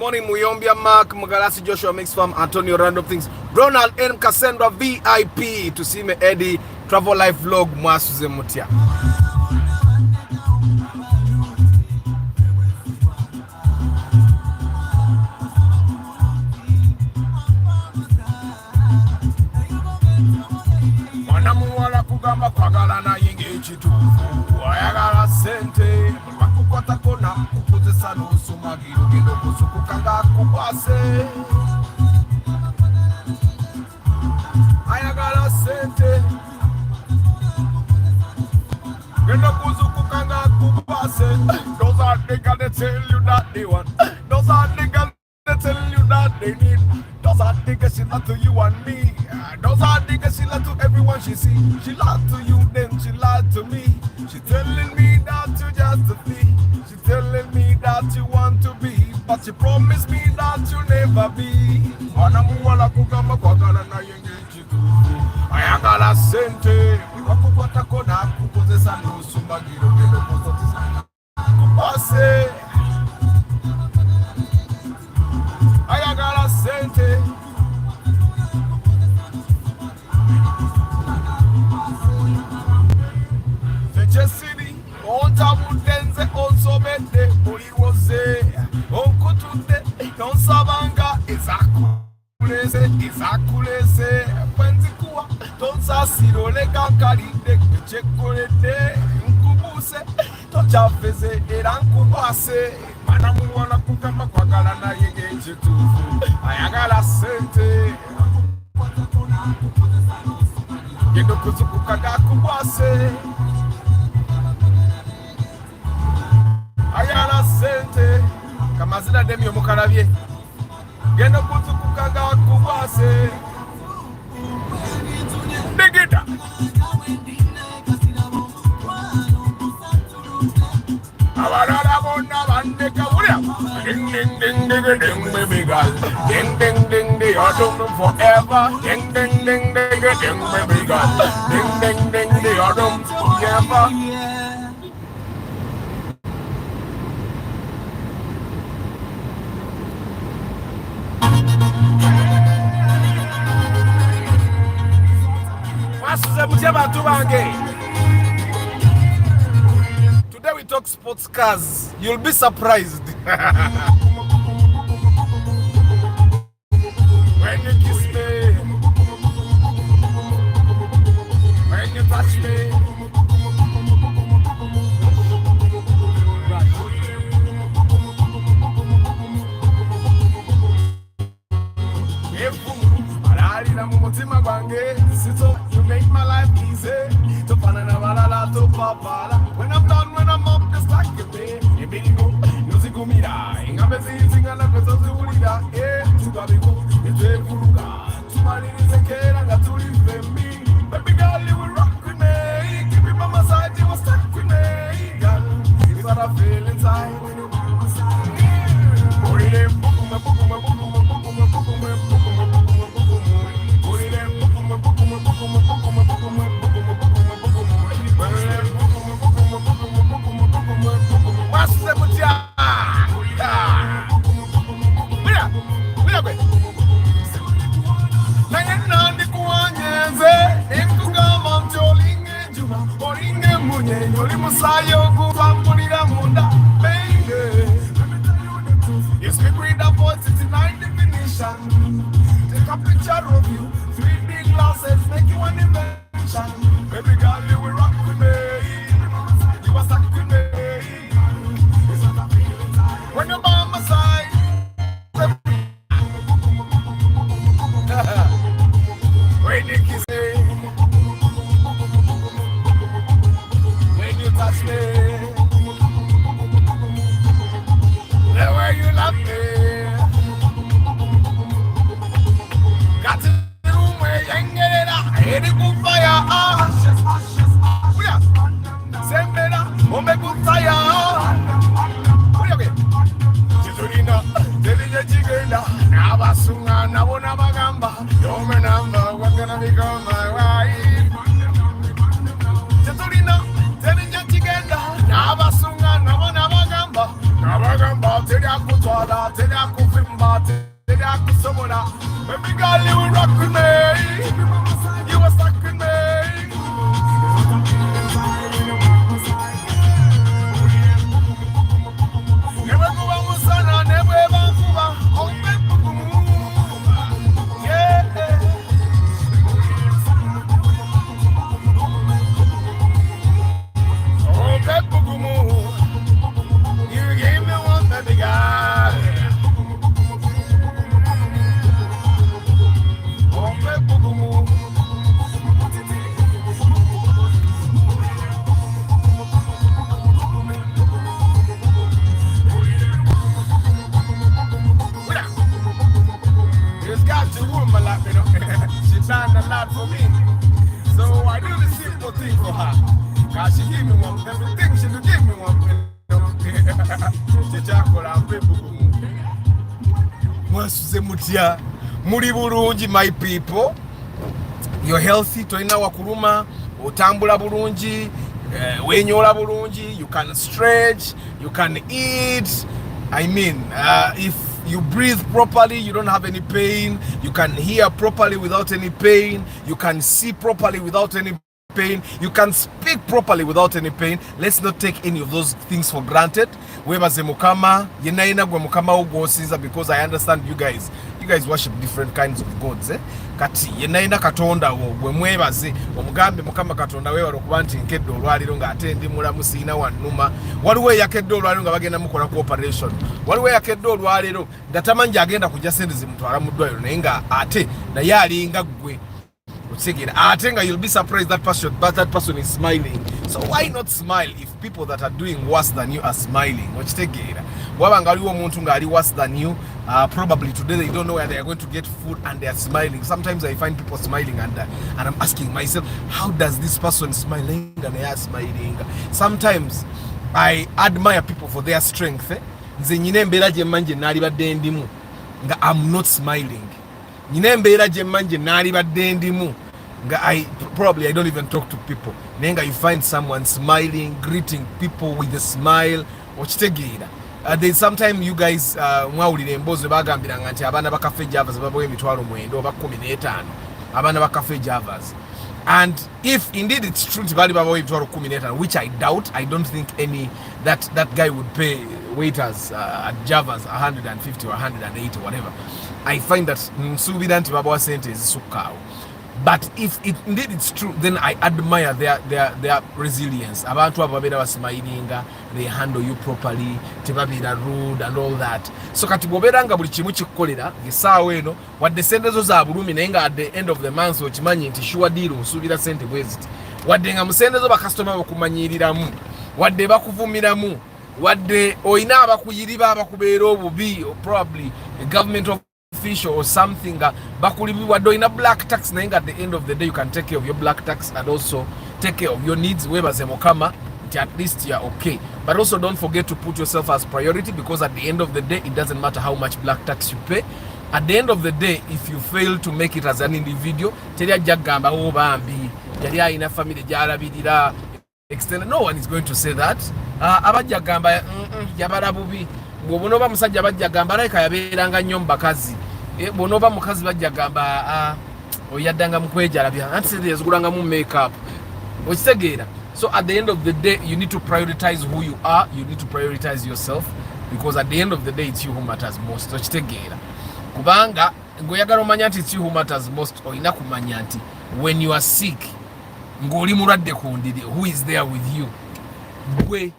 morning, Muyombia Mark, Mugalasi Joshua Mix Farm, Antonio Random Things, Ronald M. Cassandra VIP, to see me Eddie, Travel Life Vlog, Mwasuze Mutia. Wanamuwala kugamba kwagala na yingi chitufu, wayagala sente, makukwata kona, kukozesa n'osumagiro, gendo kuzukukanga kukwase. Ayagala sente, gendo kuzukukanga kukwase. Those are niggas that tell you that they want. Those are niggas that tell you that they need. Those are niggas she lied to you and me. Those are niggas she lied to everyone she see. She lied to you, then she lied to me. She telling me that you just a fee. She telling me that you want to be, but she promised me that you never be. Wanamuwala kugamba kwagala na yenge chitu. Ayagala sente, wakukwata kona kukozesa n'osumagiro, gendo kuzotisa kupase. Ayagala sente. City, on Tabudenze, also Bende, Uriwose, Onkutunde, Don Savanga, Isakulese, Penzikua, Don Sasiro, Legakari, Chekorete, Nkubuse, Tochafese, Erankubase, Manamuana Kukama Kwagalana Yege Chitu, Ayagala Sente, Yedokuzukukaga Kubase. Ayala sente kamazina demi omukarabye genda kuzukukaga kubase digita abalala bonna bandeka bulya ding ding ding ding ding baby girl ding ding ding ding you're doomed forever ding ding ding ding ding baby girl ding ding ding ding you're doomed forever. Today we talk sports cars. You'll be surprised. When you kiss me, when you touch me, you make my life easy. To when I'm done, when I'm up, just like a day. You be go, music go me die. I'm a sing and I'm a Zurida. Eh, to Gabigo, it's a Furuga. To my little second, I got to live me. Baby girl, you will rock with me. Keep it by my side, you will stuck with me. Girl, it's what I feel inside when you're by my side. You speak with a voice, it's in high definition. Take a picture of you, 3D glasses, make you an invention. Baby girl, you will rock with me. You are stuck with me. When you're by my side, when you kiss me, when you touch me, the way you love me, got to the room where you ain't get it out. Hit it good fire, send me that, oh me good fire. Chiturina, Delia Chigenda, Navasunga, Navona Bagamba, Yoma number, what's gonna become my wife? Chiturina, Delia Chigenda, Navasunga, Navona Bagamba, Navagamba, Telia Kutwala, Telia Kufi Baby girl, you will rock with me. You were stuck with me. Never go on with son, never ever go on. Yeah. Oh, baby, you gave me one, baby girl. It's got to woman like me, she done a lot for me. So I do the simple thing for her. Cause she give me one, everything she do give me one. She chocolate and people. Mwasuze mutia. Muri bulungi my people. You're healthy, toina wakuruma, otambula bulungi, wenyola bulungi, you can stretch, you can eat. I mean, if you breathe properly, you don't have any pain, you can hear properly without any pain, you can see properly without any pain, you can speak properly without any pain. Let's not take any of those things for granted. Webaze mukama, yenaina gwe mukama ugonsiza, because I understand you guys worship different kinds of gods, kati yenaina katonda wo gwe mwebaze omugambe mukama katonda we walokuba nti nkedde olwaliro nga ate ndi mulamu siina wannuma, waliwo eyakedde olwaliro nga bagenda mukola cooperation, waliwo eyakedde olwaliro nga tamanyi agenda kujja sente zimutwala mu ddwaliro naye nga ate naye alinga ggwe. I think you'll be surprised that person is smiling. So why not smile if people that are doing worse than you are smiling? Worse than you, probably today they don't know where they are going to get food and they are smiling. Sometimes I find people smiling and I'm asking myself, how does this person smiling and they are smiling? Sometimes I admire people for their strength. I'm not smiling. I don't even talk to people. You find someone smiling, greeting people with a smile. There's sometimes you guys mwawulire embozo bagambiranga nti abaana ba cafe javas babawe emitwalo mwendo oba 15 abaana ba cafe javas, and if indeed it's true nti bali babawe emitwalo 15, which I doubt, I don't think any that guy would pay waiters at javas 150 or 180 or whatever. I find that nsubira nti babawa sente ezisukaawo. But if indeed it's true, then I admire their resilience. Abantu abo babeera basmilinga, they handle you properly, tebabeera rude and all that. So kati bwobeera nga buli kimu kikukolera esaawa eno wadde sente zo za bulumi naye nga at the end of the month okimanyi nti sure deal osuubira sente bweziti, wadde nga mu sente zo bakasitoma bakumanyiriramu, wadde bakuvumiramu, wadde oyina abakuyiriba abakubeera obubi, or probably a government official or something, bakulibwa doing a black tax, naye at the end of the day you can take care of your black tax and also take care of your needs. Webaze mukama, at least you're okay. But also don't forget to put yourself as priority, because at the end of the day it doesn't matter how much black tax you pay. At the end of the day, if you fail to make it as an individual, teria jagamba obambi yali ayina family gyalabirira extended, no one is going to say that. Abajagamba yabala bubi, bonoba musajja bajagamba like yabeeranga nnyo mbakazi, bonoba mukazi bajagamba oyaddanga mukwejjalabya anti yazigulanga mu makeup okitegeera. So at the end of the day, you need to prioritize who you are, you need to prioritize yourself, because at the end of the day it's you who matters most. Okitegeera kubanga ngoyagala omanya nti it's you who matters most, olina kumanya nti when you are sick ng'oli mulwadde ku ndiri, who is there with you? Gwe.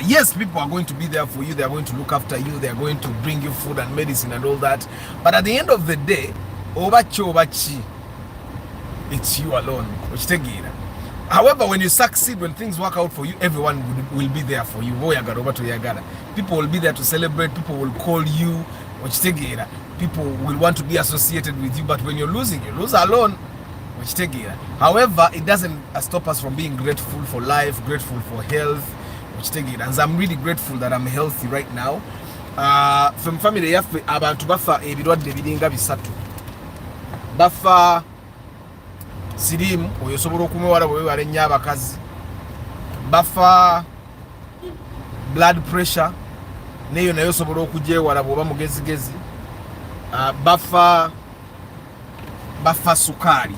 Yes, people are going to be there for you, they are going to look after you, they are going to bring you food and medicine and all that, but at the end of the day, obachi, it's you alone. However, when you succeed, when things work out for you, everyone will be there for you. People will be there to celebrate, people will call you, people will want to be associated with you, but when you're losing, you lose alone. However, it doesn't stop us from being grateful for life, grateful for health. And I'm really grateful that I'm healthy right now. From family yaffe abantu bafa ebirwadde biringa bisatu. Bafa sirimu oyo sobola okumwewala bwe wale nnyo abakazi. Bafa blood pressure neyo nayo sobola okugyewala bw'oba mugezigezi. bafa sukari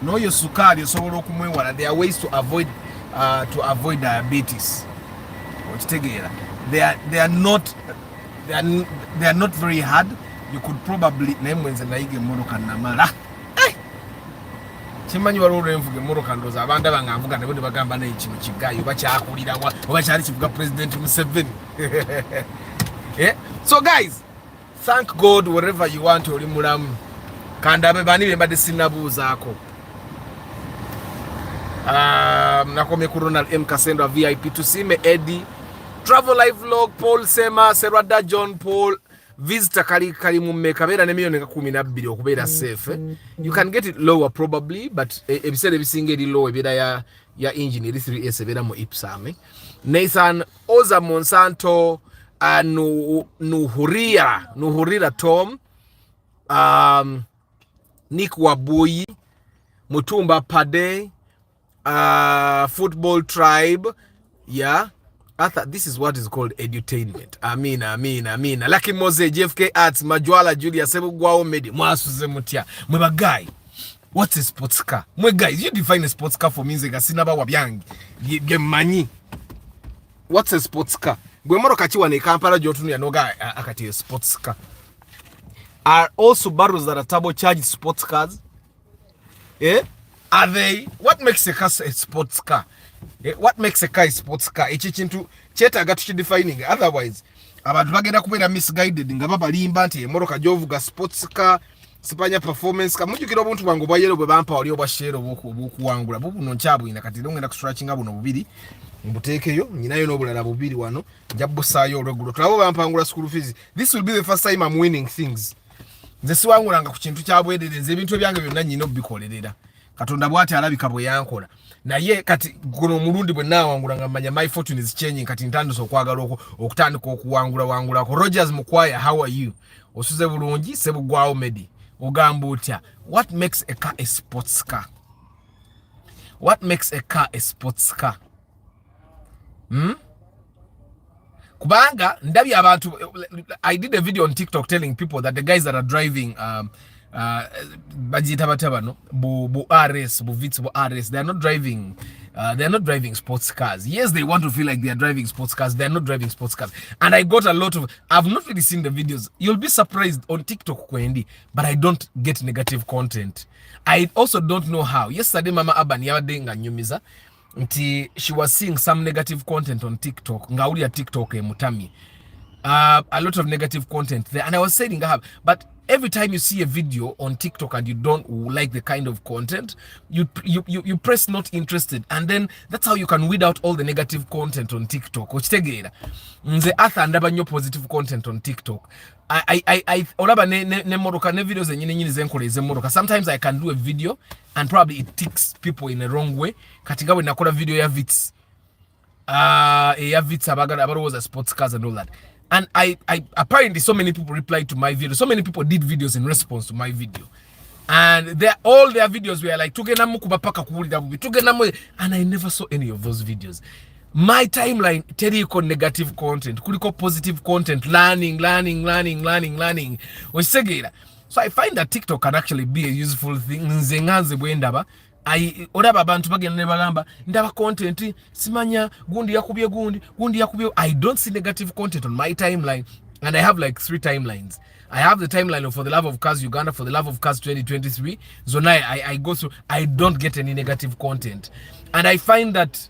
noyo sukari osobola okumwewala. There are ways to avoid diabetes. Okitegeera, they are not very hard. You could probably naye mwenze nayiga emmoroka namala kimanyi waliwo olwenvuga emmoroka ndooza abantu abanga nvuga nabo ne bagamba naye kino kigayo oba kyakulirawa oba kyali kivuga President Museveni. So guys, thank God wherever you want oli mulamu. Kandabe bani be mbadde sinnabuuzaako. Nakomye ku Ronald M Kasendo VIP tusime Eddie Travel Live Vlog Paul Sema Serwada John Paul visitor kali mu mmeka beera ne million 12 okubeera safe. You can get it lower probably, but ebiseera ebisinga eri low ebeera ya engine eri 3S ebeera mu Ipsam. Nathan Oza Monsanto Nuhurira Tom Nick Wabuyi Mutumba Pade Football Tribe. Yeah, this is what is called edutainment. Amina. Lucky Mose, JFK Arts, Majwala Julia, Sebugwao Medi, Mwasuze Mutia. Mweba guy, what's a sports car? Mwe guys, you define a sports car for me. Sinaba wabyangi. Gemanyi. What's a sports car? Gwe moro kachiwa ne Kampala jotunu ya noga akati a sports car. Are all Subarus that are turbocharged sports cars? Are they? What makes a car a sports car? What makes a car a sports car? Echintu chetaga tukidefining. Otherwise, abantu bagenda kubeera misguided nga babalimba nti emoroka jovuga sports car, sipanya performance car. Mujukira obuntu bwangu bwayero bwe bampa oli obashero bokuwangula. Buno nkyabwina kati ngenda kustrachinga buno bubiri. Mbutekeyo nyinayo n'obulala bubiri wano. Njabusaayo olwegulo. Tulabo bampangula school fees. This will be the first time I'm winning things. Nze siwangulanga ku kintu kyabwedere, nze ebintu ebyange byonna nyina obikolerera. Katonda bwati alabika bwe yankola. Naye kati guno omulundi bwe naawangulanga manya my fortune is changing kati ntandise okwagala okutandika okuwangula ko. Rogers Mukwaya, how are you? Osuze bulungi Sebugwao Medi. Ogamba otya? What makes a car a sports car? What makes a car a sports car? Kubanga ndabi abantu. I did a video on TikTok telling people that the guys that are driving bajita batabano bu RS bu Vitz bu RS, they are not driving sports cars. Yes, they want to feel like they are driving sports cars. They are not driving sports cars. And I got a lot of, I've not really seen the videos. You'll be surprised on TikTok kwendi, but I don't get negative content. I also don't know how. Yesterday Mama Aban yadenga nyumiza nti she was seeing some negative content on TikTok. Ngauli ya TikTok mutami. A lot of negative content there, and I was saying but every time you see a video on TikTok and you don't like the kind of content, you press not interested, and then that's how you can weed out all the negative content on TikTok. Ochitegeera nze atha ndaba nnyo positive content on TikTok. I olaba ne moroka ne videos nyine zenkola ezemoroka. Sometimes I can do a video and probably it ticks people in a wrong way. Kati nga bwe nakola video ya Vitz abagala abarowoza sports cars and all that. And I apparently so many people replied to my video. So many people did videos in response to my video. And all their videos were like, and I never saw any of those videos. My timeline, teriko negative content, kuliko positive content, learning. So I find that TikTok can actually be a useful thing. Oraba abantu bagenda ne balamba ndaba content simanya gundi yakubye. I don't see negative content on my timeline, and I have like 3 timelines. I have the timeline for the Love of Cars Uganda, for the Love of Cars 2023. So now I go through, I don't get any negative content, and I find that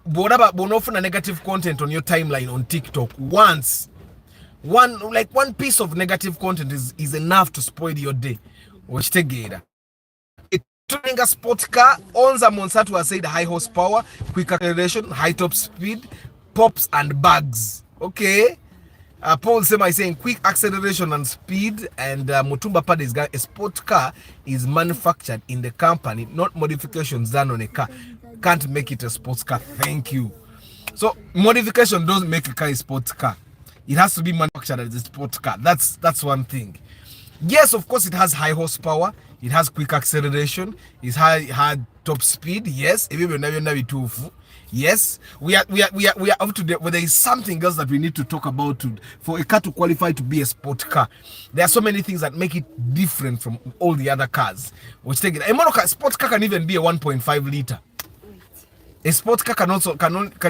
whatever bonofuna negative content on your timeline on TikTok, one piece of negative content is enough to spoil your day. Ochitegeera Turning a sports car, Onza Monsanto has said high horsepower, quick acceleration, high top speed, pops and bags. Okay. Paul Sema is saying quick acceleration and speed, and Mutumba Pad is a sports car is manufactured in the company, not modifications done on a car. Can't make it a sports car. Thank you. So modification doesn't make a car a sports car. It has to be manufactured as a sports car. That's one thing. Yes, of course, it has high horsepower. It has quick acceleration. It's high top speed. Yes. Yes. We are up to date. But there is something else that we need to talk about for a car to qualify to be a sport car. There are so many things that make it different from all the other cars. Which take it. A sports car can even be a 1.5 liter. A sports car can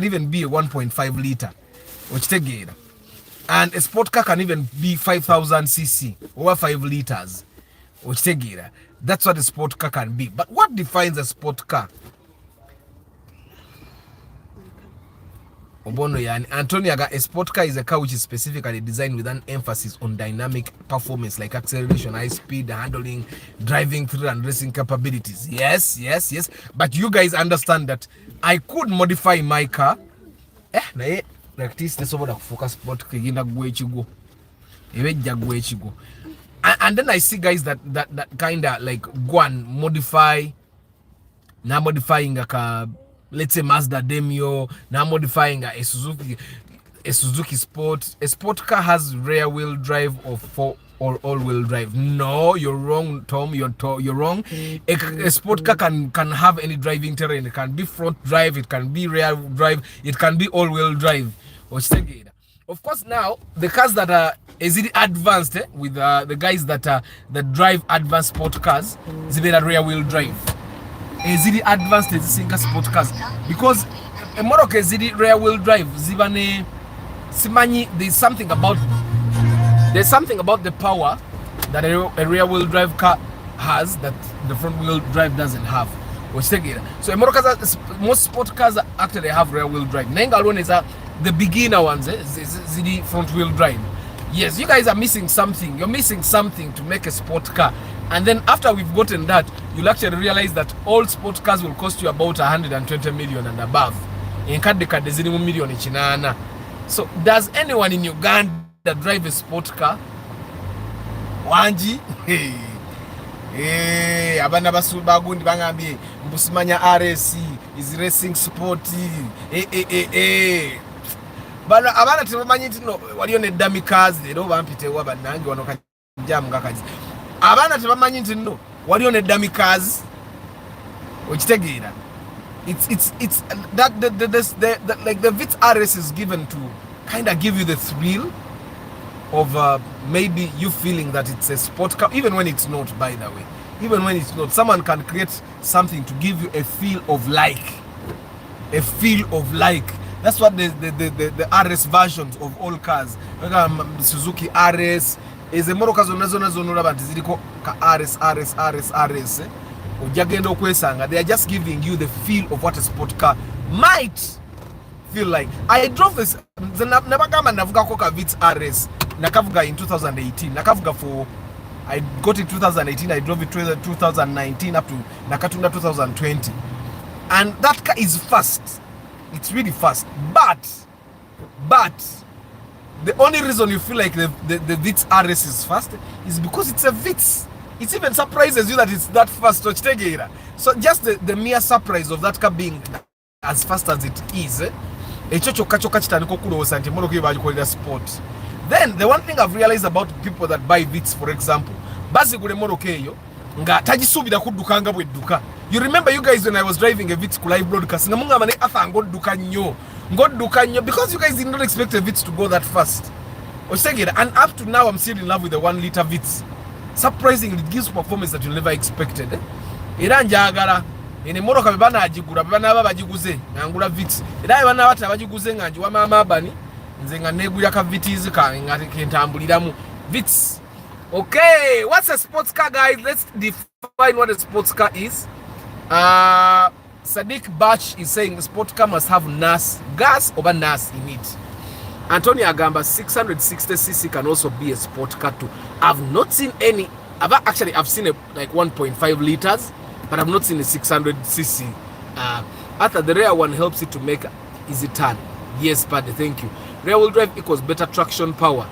even be a 1.5 liter. Which take it. And a sport car can even be 5,000 cc, over 5 liters. Which take it. That's what a sport car can be. But what defines a sport car? Antonio, a sport car is a car which is specifically designed with an emphasis on dynamic performance like acceleration, high speed, handling, driving through and racing capabilities. Yes. But you guys understand that I could modify my car. Like this, this over the focus sport car. And then I see guys that kind of like go and modify. Now modifying a car. Let's say Mazda Demio, now modifying a Suzuki Sport. A sport car has rear wheel drive or all-wheel drive. No, you're wrong, Tom. You're wrong. A sport car can have any driving terrain. It can be front drive, it can be rear drive, it can be all-wheel drive. Of course, now the cars that are advanced with the guys that drive advanced sport cars, is better rear-wheel drive. Ezidi advanced single sport cars because a Morocco ezidi rear wheel drive zibane simanyi there's something about the power that a rear wheel drive car has that the front wheel drive doesn't have. So a Morocco, most sport cars actually have rear wheel drive. Nenga alone is the beginner ones zidi front wheel drive. Yes, you guys are missing something. You're missing something to make a sport car. And then after we've gotten that, you'll actually realize that all sport cars will cost you about 120 million and above. So does anyone in Uganda drive a sport car? Wanji? Hey, abana basubagundi bangambi mbusimanya RSC is racing sporty. Bana abana tibamanyi tino waliyo ne dummy cars ero bampite wabanange wano kajja mugakazi. Abana tebamanyi nti no waliyo ne dummy cars okitegeera. It's that the like the VITS RS is given to kind of give you the thrill of maybe you feeling that it's a sport car, even when it's not, by the way. Even when it's not, someone can create something to give you a feel of like. A feel of like. That's what the RS versions of all cars. Suzuki RS is a Morocco zona ka RS. They are just giving you the feel of what a sport car might feel like. I drove this Nabagama Navuga VITS RS Nakavuga in 2018. I got it 2018, I drove it 2019 up to Nakatunda 2020. And that car is fast. It's really fast. But the only reason you feel like the VITS RS is fast is because it's a VITS. It even surprises you that it's that fast. So just the mere surprise of that car being as fast as it is, then the one thing I've realized about people that buy VITS, for example, you remember you guys when I was driving a VITS live broadcast, because you guys did not expect a VITS to go that fast. And up to now I'm still in love with the 1 liter VITS. Surprisingly, it gives performance that you never expected. Ene Morocco bana ajigura bana babajiguze ngangula VITS. Era bana bata abajiguze nganji wa mama abani nze nga negulya ka VITS ka ngati kentambuliramu VITS. Okay, what's a sports car, guys? Let's define what a sports car is. Sadiq Bach is saying a sports car must have gas over NAS in it. Antonio Agamba 660cc can also be a sport car too. I've not seen any. I've seen like 1.5 liters, but I've not seen a 600cc. After the rear one helps it to make easy turn. Yes, Paddy, thank you. Rear wheel drive equals better traction power.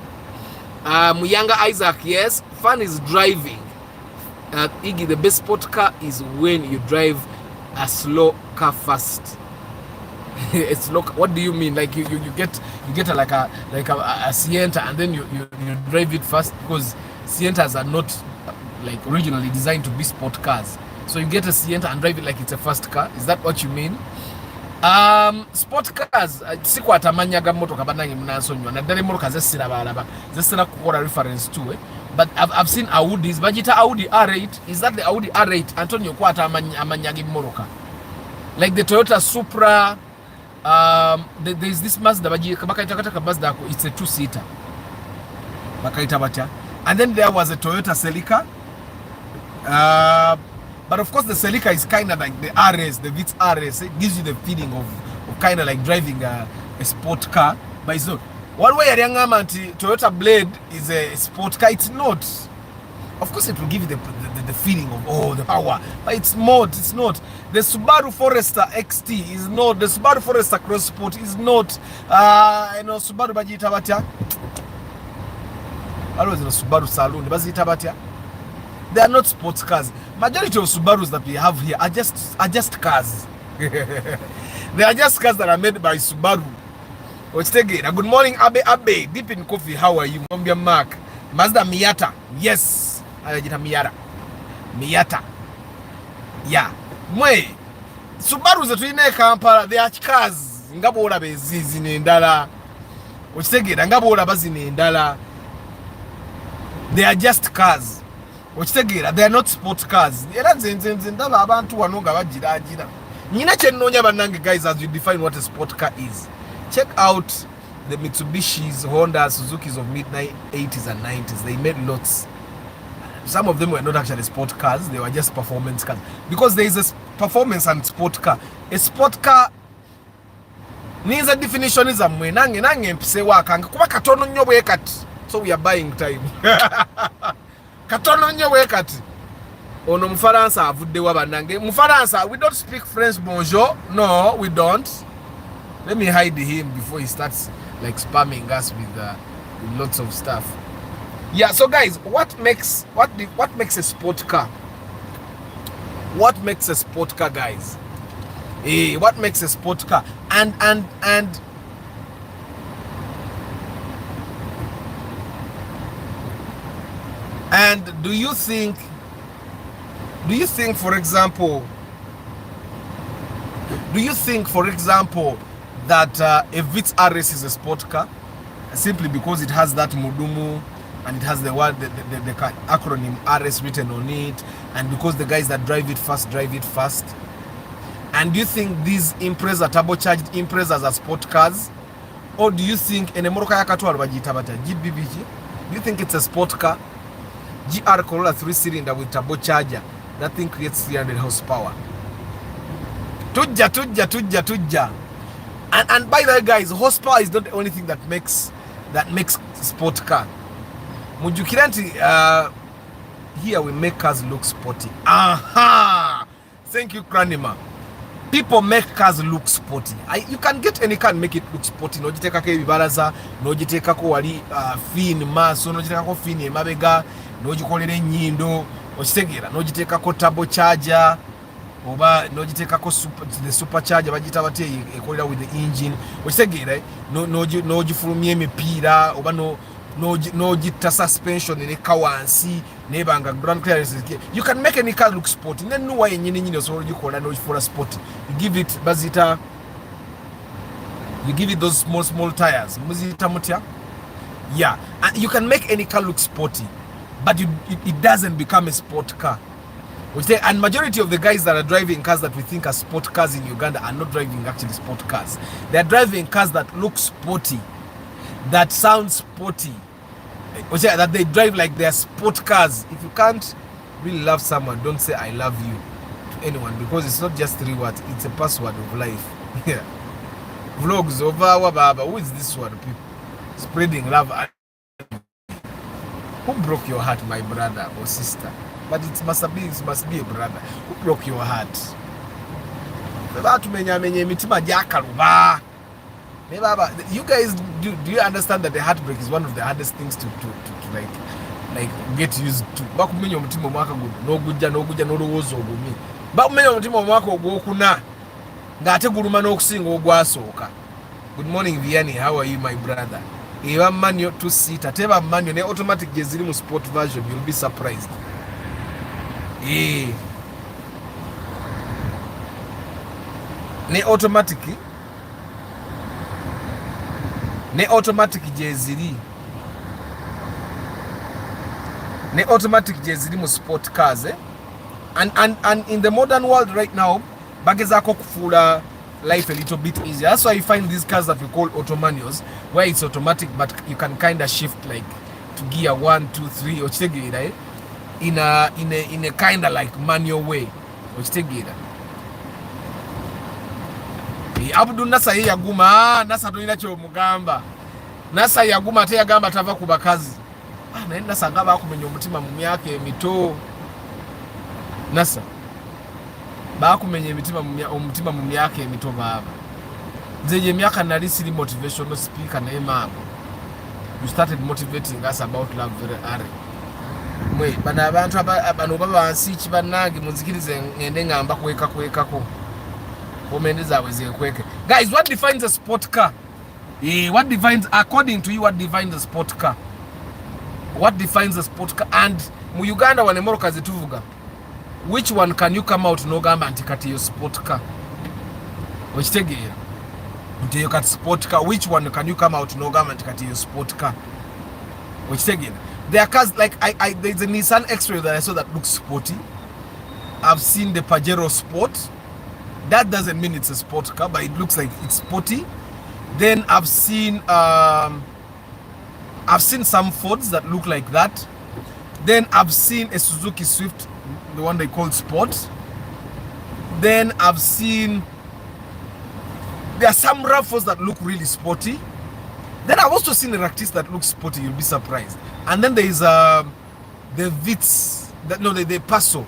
Muyanga Isaac, yes. Fun is driving. Iggy, the best sport car is when you drive a slow car fast. It's look. What do you mean? Like you get like a Sienta and then you drive it fast, because Sientas are not like originally designed to be sport cars. So you get a Sienta and drive it like it's a fast car. Is that what you mean? Sport cars sikwata amanya ga motoka banange munansonywa naddala emotoka zessira balaba zessira kukola reference to but I've seen Audis bagita Audi R8. Is that the Audi R8? Antonio kwata amanya ga motoka like the Toyota Supra. There's this Mazda bakaita Mazda, it's a 2-seater bakaita batya, and then there was a Toyota Celica. But of course the Celica is kind of like the RS, the Vitz RS. It gives you the feeling of kind of like driving a sport car. But it's not. One way Toyota Blade is a sport car. It's not. Of course it will give you the feeling of the power. But it's not. It's not. The Subaru Forester XT is not. The Subaru Forester Cross Sport is not. Subaru bajita batya. Always in a Subaru Saloon. Bajita batya. They are not sports cars. Majority of Subarus that we have here are just cars. They are just cars that are made by Subaru. Good morning, Abe. Deep in coffee. How are you? Mombia Mark. Mazda Miata. Yes. Miata. Yeah. Mwe. Subaru zetuine Kampala. They are cars. Ngabo ora bezizi nendala. Ngabo ora bazi nendala. They are just cars. They are not sports cars. Guys, as you define what a sport car is, check out the Mitsubishis, Honda, Suzuki's of mid-80s and 90s. They made lots. Some of them were not actually sport cars, they were just performance cars. Because there is a performance and sport car. A sport car needs a definition is a so we are buying time. Katono nyo wekati ono Mfaransa avudde wabanange Mfaransa. We don't speak French. Bonjour. No, we don't. Let me hide him before he starts like spamming us with lots of stuff. Yeah, so guys, what makes a sport car? What makes a sport car, guys? What makes a sport car? And do you think for example that a Vitz RS is a sport car simply because it has that mudumu and it has the word the acronym RS written on it, and because the guys that drive it fast? And do you think these Impreza turbocharged Imprezas are sport cars, or do you think enemoroka yakatwala bagita bata GBBG? Do you think it's a sport car? GR Corolla 3-cylinder with turbocharger. That thing creates 300 horsepower. Tujja. And by the way, guys, horsepower is not the only thing that makes sport car. Mujukiranti, here we make cars look sporty. Aha! Thank you, Kranima. People make cars look sporty. You can get any car and make it look sporty. No jiteka ke bibaraza, no jiteka ko wali fin maso, no jiteka ko fin mabega, no jikolere nyindo, okitegera, no jiteka ko turbocharger, oba no jiteka ko the supercharger bajita bate ekolera with the engine. Okitegera, no jifulumye emipira, oba no jita suspension ne kawansi nebanga ground clearance. You can make any car look sporty. Then no why nyine so you call no for a sporty. You give it bazita, you give it those small tires. Muzita mutia. Yeah, and you can make any car look sporty, but it doesn't become a sport car. And majority of the guys that are driving cars that we think are sport cars in Uganda are not driving actually sport cars. They are driving cars that look sporty, that sound sporty, that they drive like they are sport cars. If you can't really love someone, don't say I love you to anyone, because it's not just 3 words, it's a password of life. Yeah. Vlogs over our baba. Who is this one? People spreading love. Who broke your heart, my brother or sister? But it must be a brother. Who broke your heart? You guys, do you understand that the heartbreak is one of the hardest things to like get used to? Bakumenya omutima omwaka guno n'ogujja n'olowooza ogumi. Bakumenya omutima omwaka ogwokuna ng'ate guluma n'okusinga ogwasooka. Good morning Vianney, how are you my brother? Eba manual 2-seater, teba manual ne automatic gye ziri mu sport version, you'll be surprised. ne automatic jeziri mu sport cars and in the modern world right now bagezako kufuula life a little bit easier. That's why you find these cars that we call automanuals, where it's automatic but you can kind of shift like to gear 1, 2, 3 ochitegeera in a kind of like manual way ochitegeera. Abdu Nasa yaguma Nasa tolina kyomugamba. Nasa yaguma ate yagamba tava ku bakazi. Naye Nasa ngaba akumenya omutima mu myaka emito. Nasa bakumenya omutima mu myaka emito baba. Nze je myaka nali siri motivational speaker naye mama. You started motivating us about love very early. Mwe bana abantu bano baba wansi kibannange muzikirize ngende ngamba kwekako. Guys, what defines a sport car? What defines, according to you, what defines a sport car? What defines a sport car? And mu Uganda wanemoroka zituvuga. Which one can you come out nogamba antikati your sport car? Ochitegeera. Ntiyo kati sport car. Which one can you come out nogamba antikati your sport car? Ochitegeera. There are cars like there's a Nissan X-Ray that I saw that looks sporty. I've seen the Pajero Sport. That doesn't mean it's a sport car, but it looks like it's sporty. Then I've seen some Fords that look like that. Then I've seen a Suzuki Swift, the one they call Sport. Then I've seen, there are some RAV4s that look really sporty. Then I've also seen a Ractis that looks sporty. You'll be surprised. And then there is the Vitz, the Passo.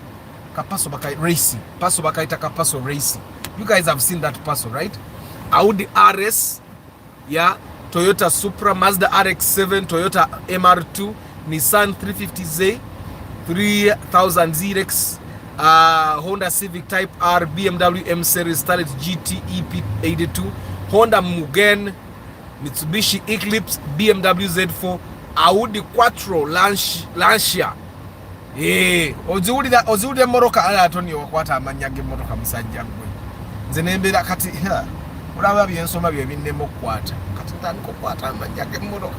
Passo Bakai Racing. Passo Bakai Taka Passo Racing. You guys have seen that Passo, right? Audi RS, yeah, Toyota Supra, Mazda RX-7, Toyota MR2, Nissan 350Z, 3000 ZX, Honda Civic Type R, BMW M Series, Starlet GT EP82, Honda Mugen, Mitsubishi Eclipse, BMW Z4, Audi Quattro Lancia. Oziwulira moroka ala atoni wakwata amanyage moroka musajja gwe. Nze nembera kati olaba byensoma bye binnemo kwata. Kati ntandika okwata amanyage moroka.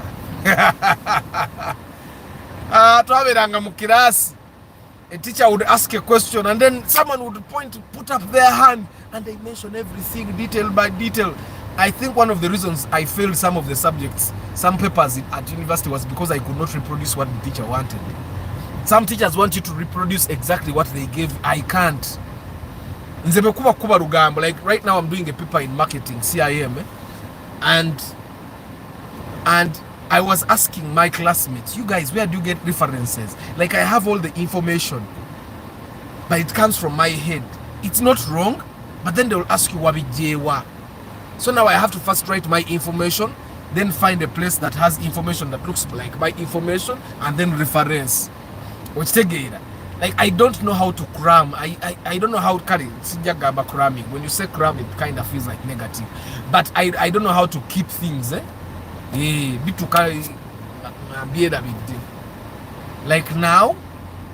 Twaberanga mu kirasi. A teacher would ask a question and then someone would put up their hand and they mention everything detail by detail. I think one of the reasons I failed some of the subjects, some papers at university, was because I could not reproduce what the teacher wanted. Some teachers want you to reproduce exactly what they gave. I can't. Nzebe kuba rugambo. Like right now I'm doing a paper in marketing, CIM, and I was asking my classmates, you guys, where do you get references? Like I have all the information, but it comes from my head. It's not wrong, but then they will ask you wabijewa. So now I have to first write my information, then find a place that has information that looks like my information, and then reference. Like I don't know how to cram. I don't know how to carry cramming. When you say cram, it kind of feels like negative. But I don't know how to keep things. Like now,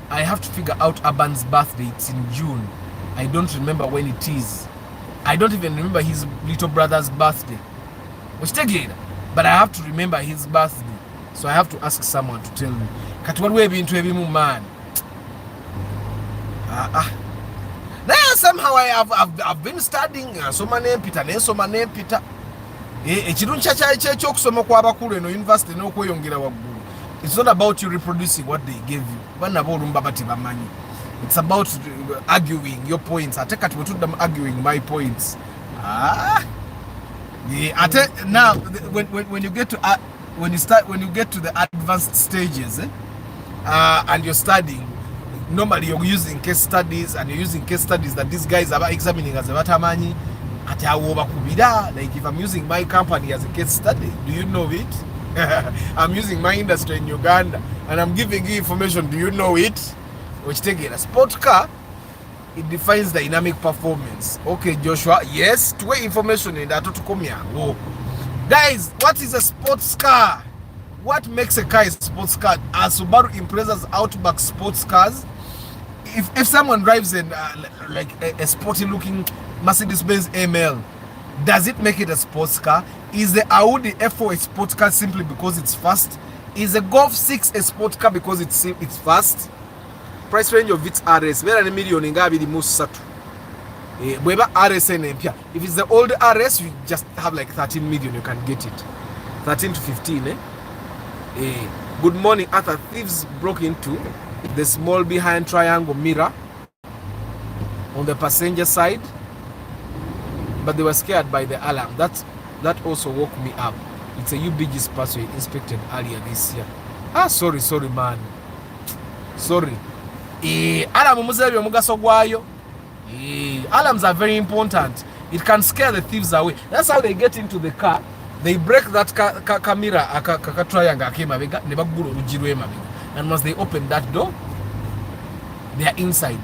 I have to figure out Aban's birthday. It's in June. I don't remember when it is. I don't even remember his little brother's birthday. But I have to remember his birthday. So I have to ask someone to tell me. Man. Now somehow I've been studying so many Peter. It's not about you reproducing what they gave you. It's about arguing your points. I take it with them arguing my points. Now when you get to when you get to the advanced stages, and you're studying, normally you're using case studies, and you're using case studies that these guys are examining as a batamanyi. Like if I'm using my company as a case study, do you know it? I'm using my industry in Uganda and I'm giving you information, do you know it? Which take it a sport car, it defines dynamic performance. Okay, Joshua, yes, to information in that to come here. Oh. Guys, what is a sports car? What makes a car a sports car? Are Subaru Impreza's Outback sports cars? if someone drives an like a sporty looking Mercedes-Benz ML, does it make it a sports car? Is the Audi F4 a sports car simply because it's fast? Is the Golf 6 a sports car because it's fast? Price range of its RS vera ne million nga abiri mu ssatu. Bweba RS empya. If it's the old RS, you just have like 13 million, you can get it. 13 to 15, Good morning, Arthur. Thieves broke into the small behind triangle mirror on the passenger side, but they were scared by the alarm. That also woke me up. It's a UBG's pass we inspected earlier this year. Sorry man. Sorry. Alarm muzebi omugaso gwayo. Alarms are very important. It can scare the thieves away. That's how they get into the car. They break that camera triangle akemabega ne bagula olugi lw'emabega. And once they open that door, they are inside.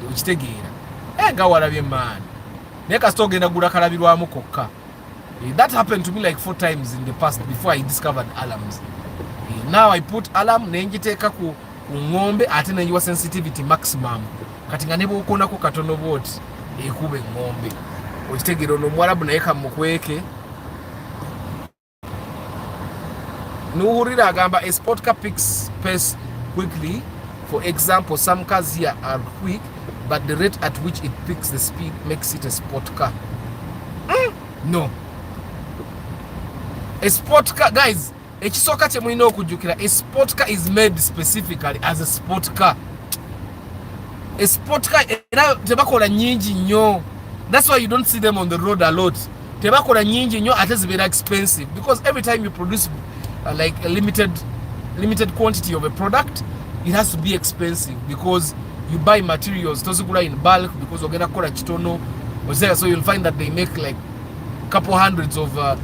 Nga walabye man. Naye kasita ogenda gula kalabirwamu kokka. That happened to me like 4 times in the past before I discovered alarms. Now I put alarm nenjiteeka ku ngombe ate nenjiwa sensitivity maximum. Kati nga ne bw'okoonako katono bw'oti ekuba engombe. Okitegeera ono Omwarabu naye kamukweke. Nuhurira agamba a sport car picks pace quickly. For example, some cars here are quick, but the rate at which it picks the speed makes it a sport car. No. A sport car, guys, ekisooka kye mulina okujjukira, a sport car is made specifically as a sport car. A sport car era tebakola nyingi nnyo. That's why you don't see them on the road a lot. Tebakola nyingi nnyo ate zibeera expensive, because every time you produce like a limited quantity of a product, it has to be expensive because you buy materials tozigula in bulk because ogenda kukola kitono. So you'll find that they make like couple hundreds of a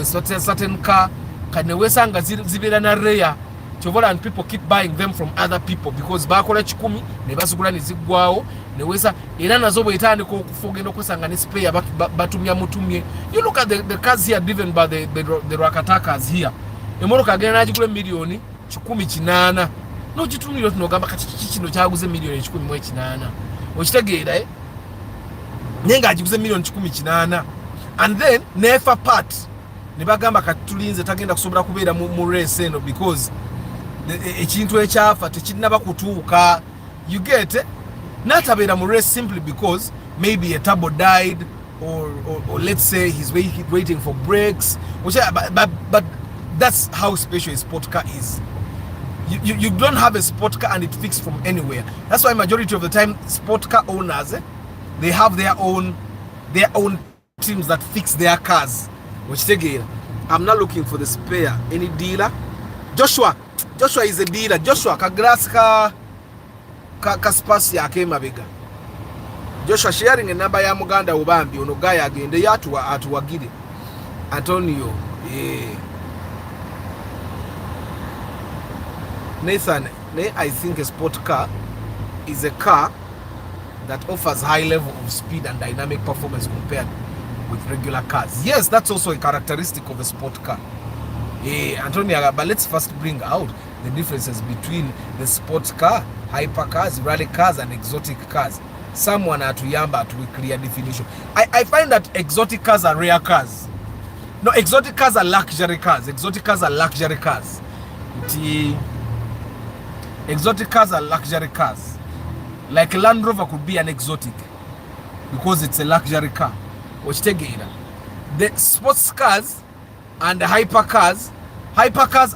certain car. Kanewesanga zibera na rare chovola, and people keep buying them from other people because bakola 10 ne basugula ne zigwawo newesa era nazo bwetandika okufogenda okusanga ne spare batumya mutumye. You look at the cars here driven by the rakatakas here. Emoroka agenda agigula milioni 18 no gitumiro tunogamba kati kino kyaguze milioni 18 okitegeera nenga agiguze milioni 18 and then nefa part ne bagamba kati tulinze tagenda kusobola kubeera mu race eno because ekintu ekyafa tekinaba kutuuka. You get natabeera mu race simply because maybe a turbo died or let's say he's waiting for brakes, but that's how special a sport car is. You don't have a sport car and it fixed from anywhere. That's why majority of the time sport car owners they have their own teams that fix their cars. Which again, I'm not looking for the spare. Any dealer? Joshua is a dealer. Joshua kaglass ka spasi akemabega. Joshua sharing a number ya Uganda ubambi ono guy agende atuwagire. Antonio Nathan, I think a sport car is a car that offers high level of speed and dynamic performance compared with regular cars. Yes, that's also a characteristic of a sport car. Antonio, but let's first bring out the differences between the sport car, hypercars, rally cars, and exotic cars. Someone atuyamba to a clear definition. I find that exotic cars are rare cars. No, exotic cars are luxury cars. Exotic cars are luxury cars. Exotic cars are luxury cars. Like a Land Rover could be an exotic because it's a luxury car. The sports cars and the hypercars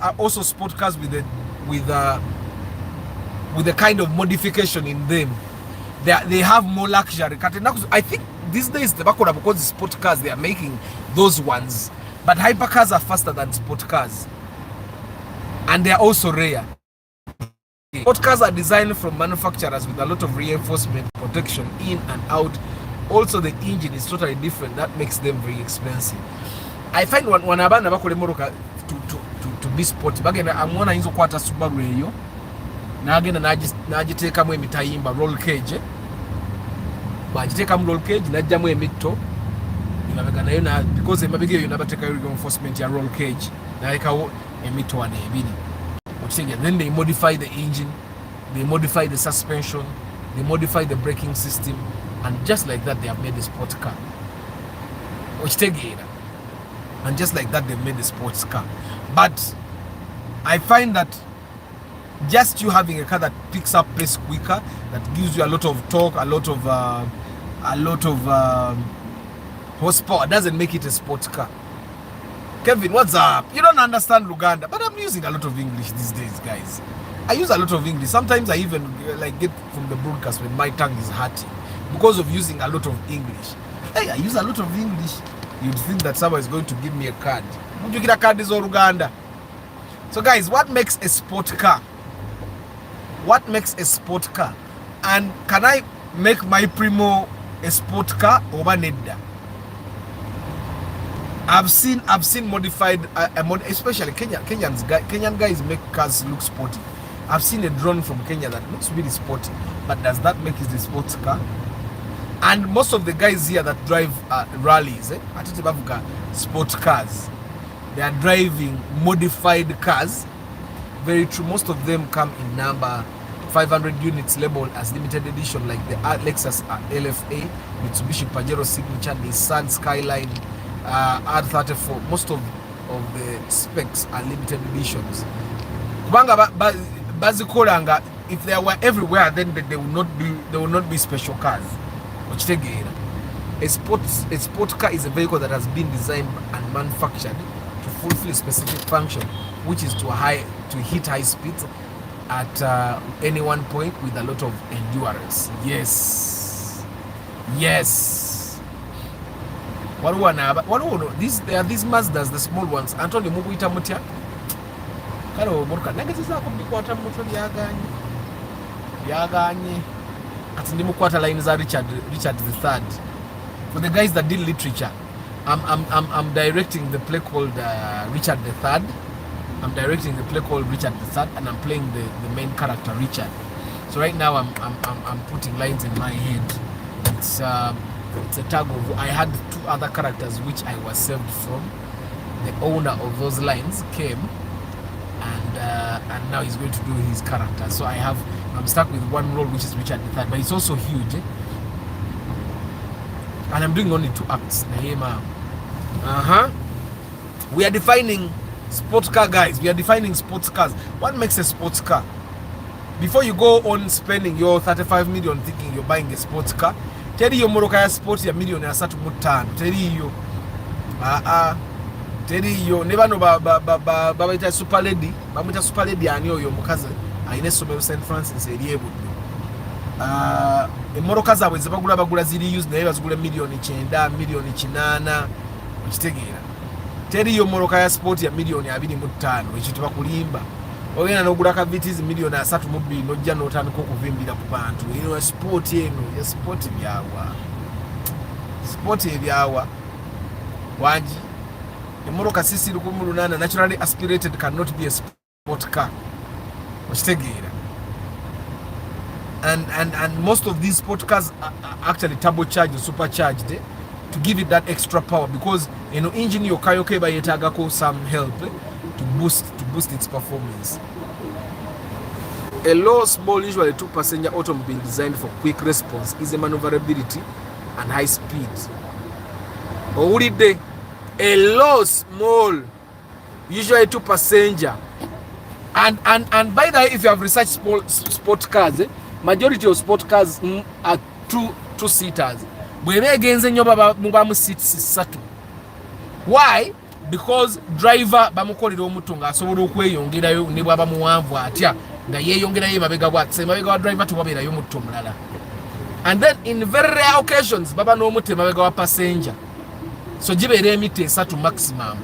are also sport cars with a kind of modification in them. They have more luxury. I think these days because the sport cars they are making those ones, but hypercars are faster than sport cars, and they are also rare. Sport cars are designed from manufacturers with a lot of reinforcement protection in and out. Also, the engine is totally different. That makes them very expensive. I find when abana bakole moroka to be sporty, bagenda amwona inzo kwata Subaru eyo nagenda nagiteekamu emitayimba roll cage, bagiteekamu roll cage najjamu emitto imabega nayo because emabega eyo nabateeka reinforcement ya roll cage nalekawo emitto wane ebiri. Then they modify the engine they modify the suspension, they modify the braking system, and just like that they have made a sports car. And just like that they've made a sports car. But I find that just you having a car that picks up pace quicker, that gives you a lot of torque, a lot of horsepower, doesn't make it a sports car. Kevin, what's up? You don't understand Uganda, but I'm using a lot of English these days, guys. I use a lot of English. Sometimes I even like get from the broadcast when my tongue is hurting because of using a lot of English. Hey, I use a lot of English. You'd think that someone is going to give me a card. Would you get a card is all Uganda? So guys, what makes a sport car? What makes a sport car? And can I make my Primo a sport car or Nedda? I've seen modified, especially Kenyan guys make cars look sporty. I've seen a drone from Kenya that looks really sporty, but does that make it a sports car? And most of the guys here that drive rallies, sport cars, they are driving modified cars. Very true. Most of them come in number 500 units labeled as limited edition, like the Lexus LFA, Mitsubishi Pajero Signature, Nissan Skyline, R34. Most of the specs are limited editions. If they were everywhere, then they will not be special cars. A sport car is a vehicle that has been designed and manufactured to fulfill a specific function, which is to hit high speeds at any one point with a lot of endurance. Yes. There are these Mazdas, the small ones. Antonio Muguita Mutia. Karo Murka Negativa could be quarter motor Yagani. At the quarter lines are Richard III. For the guys that did literature, I'm directing the play called Richard III. I'm directing the play called Richard III, and I'm playing the main character Richard. So right now I'm putting lines in my head. It's a tag of. I had two other characters which I was saved from. The owner of those lines came, and now he's going to do his character. So I'm stuck with one role, which is Richard III, but it's also huge. And I'm doing only 2 acts. We are defining sports car, guys. We are defining sports cars. What makes a sports car? Before you go on spending your 35 million thinking you're buying a sports car, tell you Morocco sports ya million ya satu mutan. Tell you never know baba ita super lady. Baba ita super lady anyo yo mukaze. Aine somero St. Francis eriye budde. Emmotoka zaabwe ze bagula ziri used naye bazigula million 9 million 8 okitegeera. Teri yo mmoloka ya sport ya million 25 ekyo bakulimba. Ogenda n'ogula ka VTs million 32 n'ojja n'otandika okuvimbira ku bantu. Eno ya sport ya sport byawa. Sport ebyawa. Wangi. Emmotoka sisi 18 naturally aspirated cannot be a sport car. Okitegeera. And most of these sport cars are actually turbocharged or supercharged to give it that extra power, because engine your car by yetagako some help to boost its performance. A low, small, usually 2-passenger automobile designed for quick response, easy maneuverability and high speed. A low, small, usually 2-passenger. And by the way, if you have researched sport cars, majority of sport cars are two-seaters. Why? Because driver bamukolera omutunga asobola okweyongerayo ne bwaba muwanvu atya nga yeeyongerayo mabega bwakise mabega wa driver tubabeerayo mutto mulala. And then in very rare occasions baba n'omutte mabega wa passenger, so gibeera emita 3 maximum.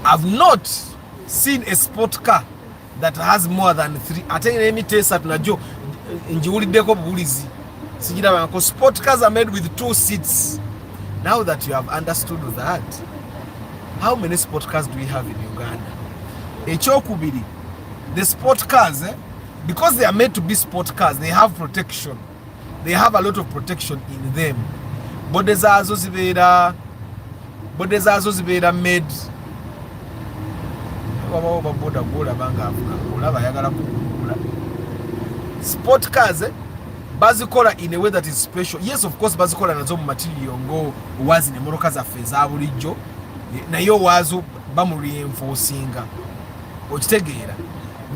I've not seen a sport car that has more than 3. Ate emita 3 najo njiwuliddeko bubulizi. Because sport cars are made with 2 seats. Now that you have understood that, how many sport cars do we have in Uganda? Echokubiri, the sport cars, because they are made to be sport cars, they have protection. They have a lot of protection in them. But there's also zibeera made. sport cars bazikola in a way that is special. Yes, of course bazikola nazo mu material ngo wazi ne moroka za feza bulijjo nayo wazo bamu reinforcinga okitegeera.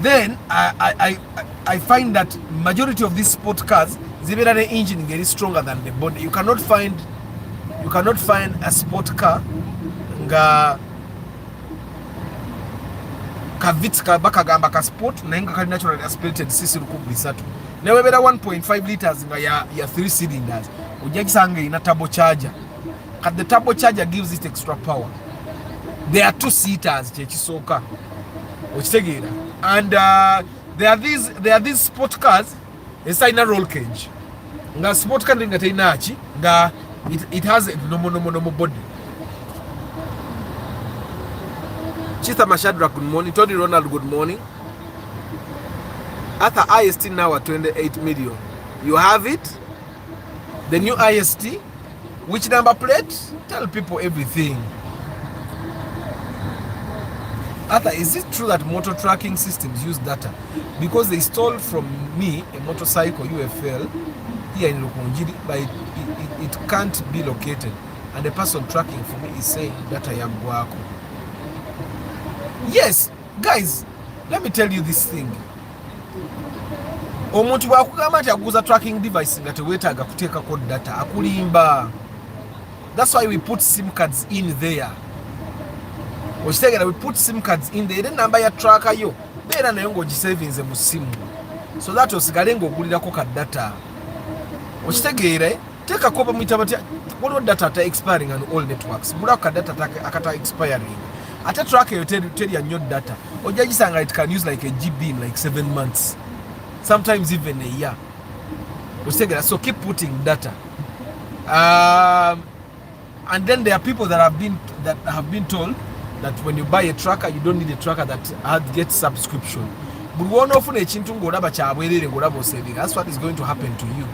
Then I find that majority of these sport cars zibera ne engine ngeri stronger than the body. You cannot find a sport car nga kavitsika bakagamba ka sport nainga kali naturally aspirated cc 3 newe bera 1.5 liters nga ya 3 cylinders ujajisanga ina turbo charger. The turbo charger gives it extra power. There are 2 seaters chekisoka okitegeera. And there are these sport cars esina roll cage nga sport car nga teinachi nga it has a normal body. Chita Mashadra, good morning. Tony Ronald, good morning. At the IST now at 28 million. You have it? The new IST? Which number plate? Tell people everything. Arthur, is it true that motor tracking systems use data? Because they stole from me a motorcycle UFL here in Lukunjiri, but it can't be located. And the person tracking for me is saying data ya Guako. Yes, guys, let me tell you this thing. Omuntu wakugamba nti aguza tracking device nga tewetaaga kuteeka code data akulimba. That's why we put SIM cards in there. Okitegeera, we put SIM cards in there. Number ya tracker yo beera nayo ng'ogisavinze mu simu so that osigale ng'ogulirako ka data. Okitegeera, teeka koba muyita batya waliwo data ata expiring on all networks. Bulako ka data akata expiring. Ate track yo teri ya nnyo data. Ojagisanga it can use like a GB in like 7 months. Sometimes even a year. So keep putting data. And then there are people that have been told that when you buy a tracker, you don't need a tracker that gets subscription. But one often a chintu ngoraba chabwelere ngoraba saving. That's what is going to happen to you.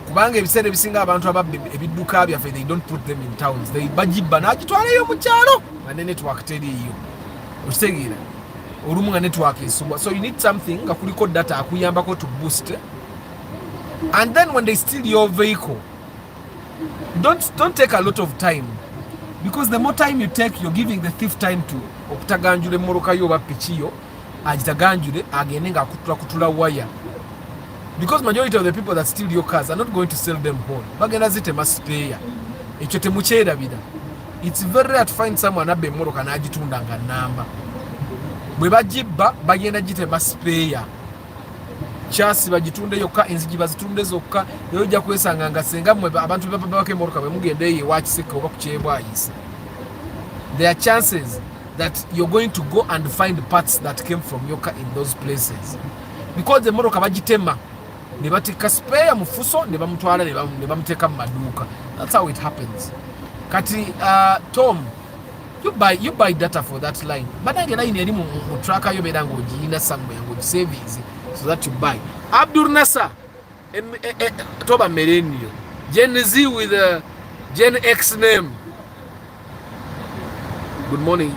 Kubanga ebisere bisinga abantu ababbe ebiduka byaffe, they don't put them in towns. They bajiba nakitwaleyo mu kyalo nga network teriyo. Okitegeera, olumu nga network esubwa. So you need something nga kuliko data akuyambako to boost. And then when they steal your vehicle, don't take a lot of time, because the more time you take, you're giving the thief time to okutaganjula emmoroka yo oba piki yo agitaganjule agende nga kutula wire. Because majority of the people that steal your cars are not going to sell them whole. Bagenda zitema spare. Ekyo temukyerabira. It's very rare to find someone abbe emmoroka n'agitunda nga namba. Bwe bagibba bagenda gitema spare. Chasi bagitunde yokka, enzigi bazitunde zokka, naye ojja kwesanga nga senga mmwe abantu babako emmoroka bwe mugenda eyo ewakiseke oba ku kyebwayise. There are chances that you're going to go and find parts that came from your car in those places. Because emmoroka bagitema ne batika spare mu fuso ne bamutwala ne bamuteeka mu maduuka. That's how it happens. Kati Tom, you buy data for that line. Banange line eri mu tracker yo beera ng'ogiyina somewhere ng'ogisavings so that you buy. Abdul Nasser, Toba Merenio, Gen Z with a Gen X name. Good morning,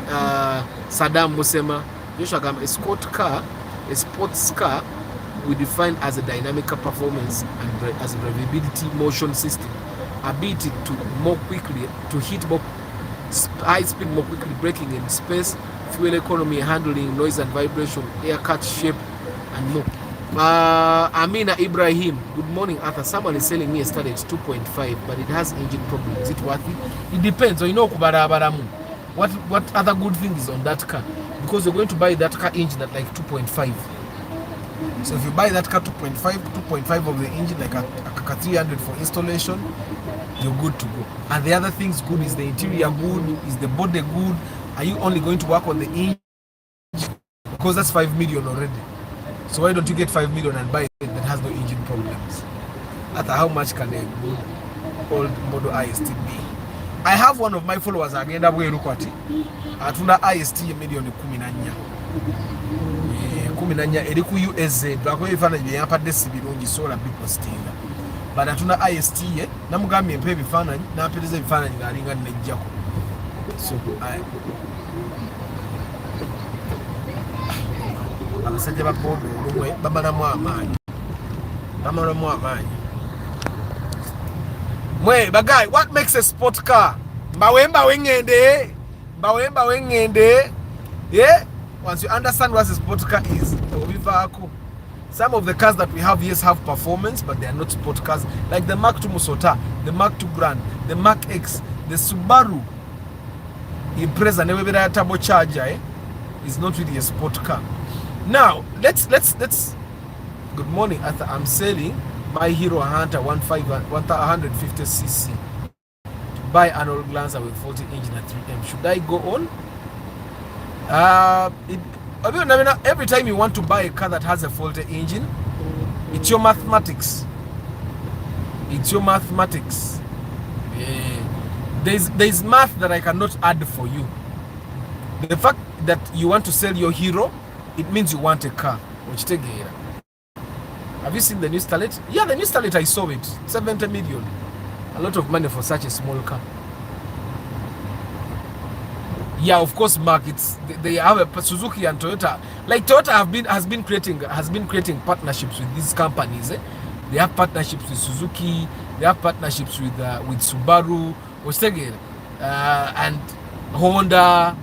Saddam Musema. Joshua Gam, a sports car we define as a dynamic performance and as a drivability motion system, ability to more quickly to hit more high speed more quickly, braking in space, fuel economy, handling noise and vibration, air cut shape and more. Amina Ibrahim, good morning Arthur. Someone is selling me a Star at 2.5 but it has engine problems. Is it worth it? It depends. So you know what other good thing is on that car, because you're going to buy that car engine at like 2.5. So if you buy that car 2.5 of the engine, like a 300 for installation, you're good to go. And the other things good, is the interior good, is the body good? Are you only going to work on the engine? Because that's 5 million already. So why don't you get 5 million and buy it that has no engine problems? At how much can a good old model IST be? I have one of my followers agenda bwerukwati atunda IST million 14 eri ku USZ bako ebifaananyi bye yampadde si birungi sola bipostinga, but atunda IST ye namugambye mpe ebifaananyi n'ampereza ebifaananyi ng'alinga nnejjako. So abasajja ba boda olumwe bamalamu amaanyi mwe bagay. What makes a sport car? Mbawe ngende. Yeah, once you understand what a sport car is, some of the cars that we have, yes, have performance, but they are not sport cars. Like the Mark II Musota, the Mark II Grand, the Mark X, the Subaru Impreza Nevera turbocharger is not really a sport car. Now let's. Good morning, Arthur. I'm selling my Hero Hunter 150cc. Buy an old Glancer with 40 engine at 3M. Should I go on? Every time you want to buy a car that has a faulty engine, it's your mathematics. There's math that I cannot add for you. The fact that you want to sell your Hero, it means you want a car. Have you seen the new Starlet? Yeah, the new Starlet, I saw it. 70 million. A lot of money for such a small car. Yeah, of course, Mark. They have a Suzuki and Toyota. Like Toyota has been creating partnerships with these companies. They have partnerships with Suzuki. They have partnerships with Subaru, and Honda,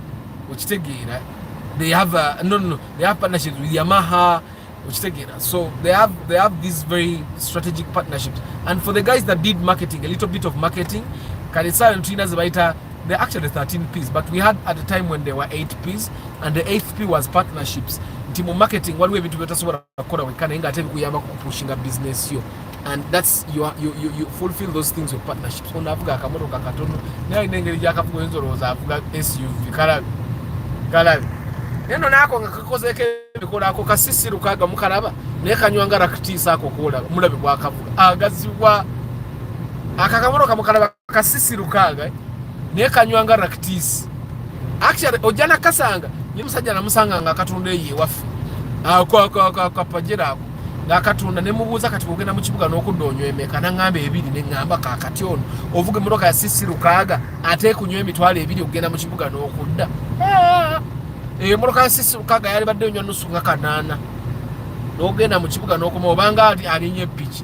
They have They have partnerships with Yamaha, So they have these very strategic partnerships. And for the guys that did marketing, a little bit of marketing, they're actually 13Ps, but we had at a time when there were 8Ps, and the 8th P was partnerships. Team marketing, one way we can pushing a business here, and that's you fulfill those things with partnerships. On Avuga Kamoto Kakatono, now in SUV Kala. Neno nako ngakozeke bikola ko kasisi rukaga mukalaba ne kanywanga rakitisa ko kola mulabe kwa kavuga agazibwa akakamoro kamukalaba kasisi rukaga ne kanywanga rakitisi. Actually ojana kasanga ni musajja namusanga nga katunde ye wafu kwa pajera nga katunda ne mubuza kati kugenda mu kibuga n'okudonyo emeka nangambe ebiri ne ngamba kakati ono ovuge muroka ya sisi rukaga ate kunywa emitwalo ebiri okugenda mu kibuga n'okudda. Muroka sisi rukaga yali badde nnyo nusu nga kanana n'ogenda mu kibuga n'okoma obanga alinye pitch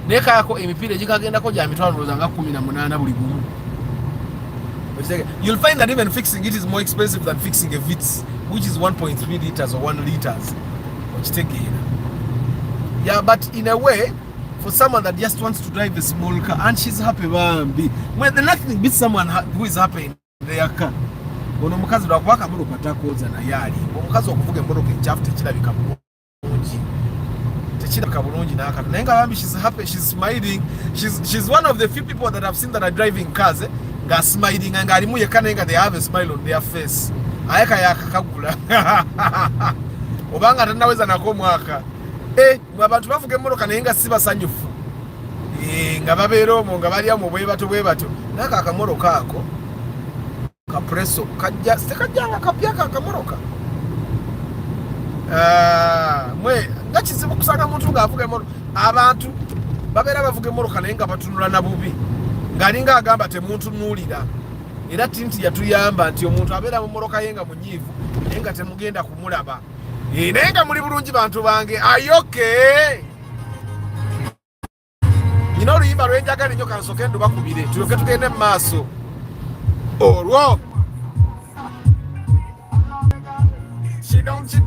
ne kaako emipira gikagenda ko gya mitwalo nga 18 buli gumu. You'll find that even fixing it is more expensive than fixing a Vitz, which is 1.3 liters or 1 liters. Yeah, but in a way, for someone that just wants to drive a small car and she's happy, well, the nothing beats someone who is happy in their car. Ono mukazi lwakwaka mulo patakoza na yali. Omukazi okuvuga emboroka enchafu tekirabika bulungi. Tekirabika bulungi n'aka. Naye nga bambi she's happy, she's smiling. She's one of the few people that I've seen that are driving cars. Nga smiling nga alimu yekana they have a smile on their face. Ayaka yakakagula. Obanga tanaweza nako mwaka. Mwabantu bavuga emboroka naye nga sibasanyufu. Nga babeera omwo nga bali amu bwe bato. Naka akamoroka ako. Kapreso kajja sekajjanga kapyaka akamoroka. Mwe ngakizibu kusanga muntu nga avuga emboroka. Abantu babeera bavuga emboroka naye nga batunula na bubi. Ngalinga agamba temuntu nulira. Era tinti yatuyamba nti omuntu abeera mu moroka yenga munyivu nenga temugenda kumulaba. Nenga muli bulungi bantu bange. Ayoke. Oluyimba lwenjagala nnyo kansoke nduba kubire. Tuyoke tugende mu maaso. Olwo. She don't you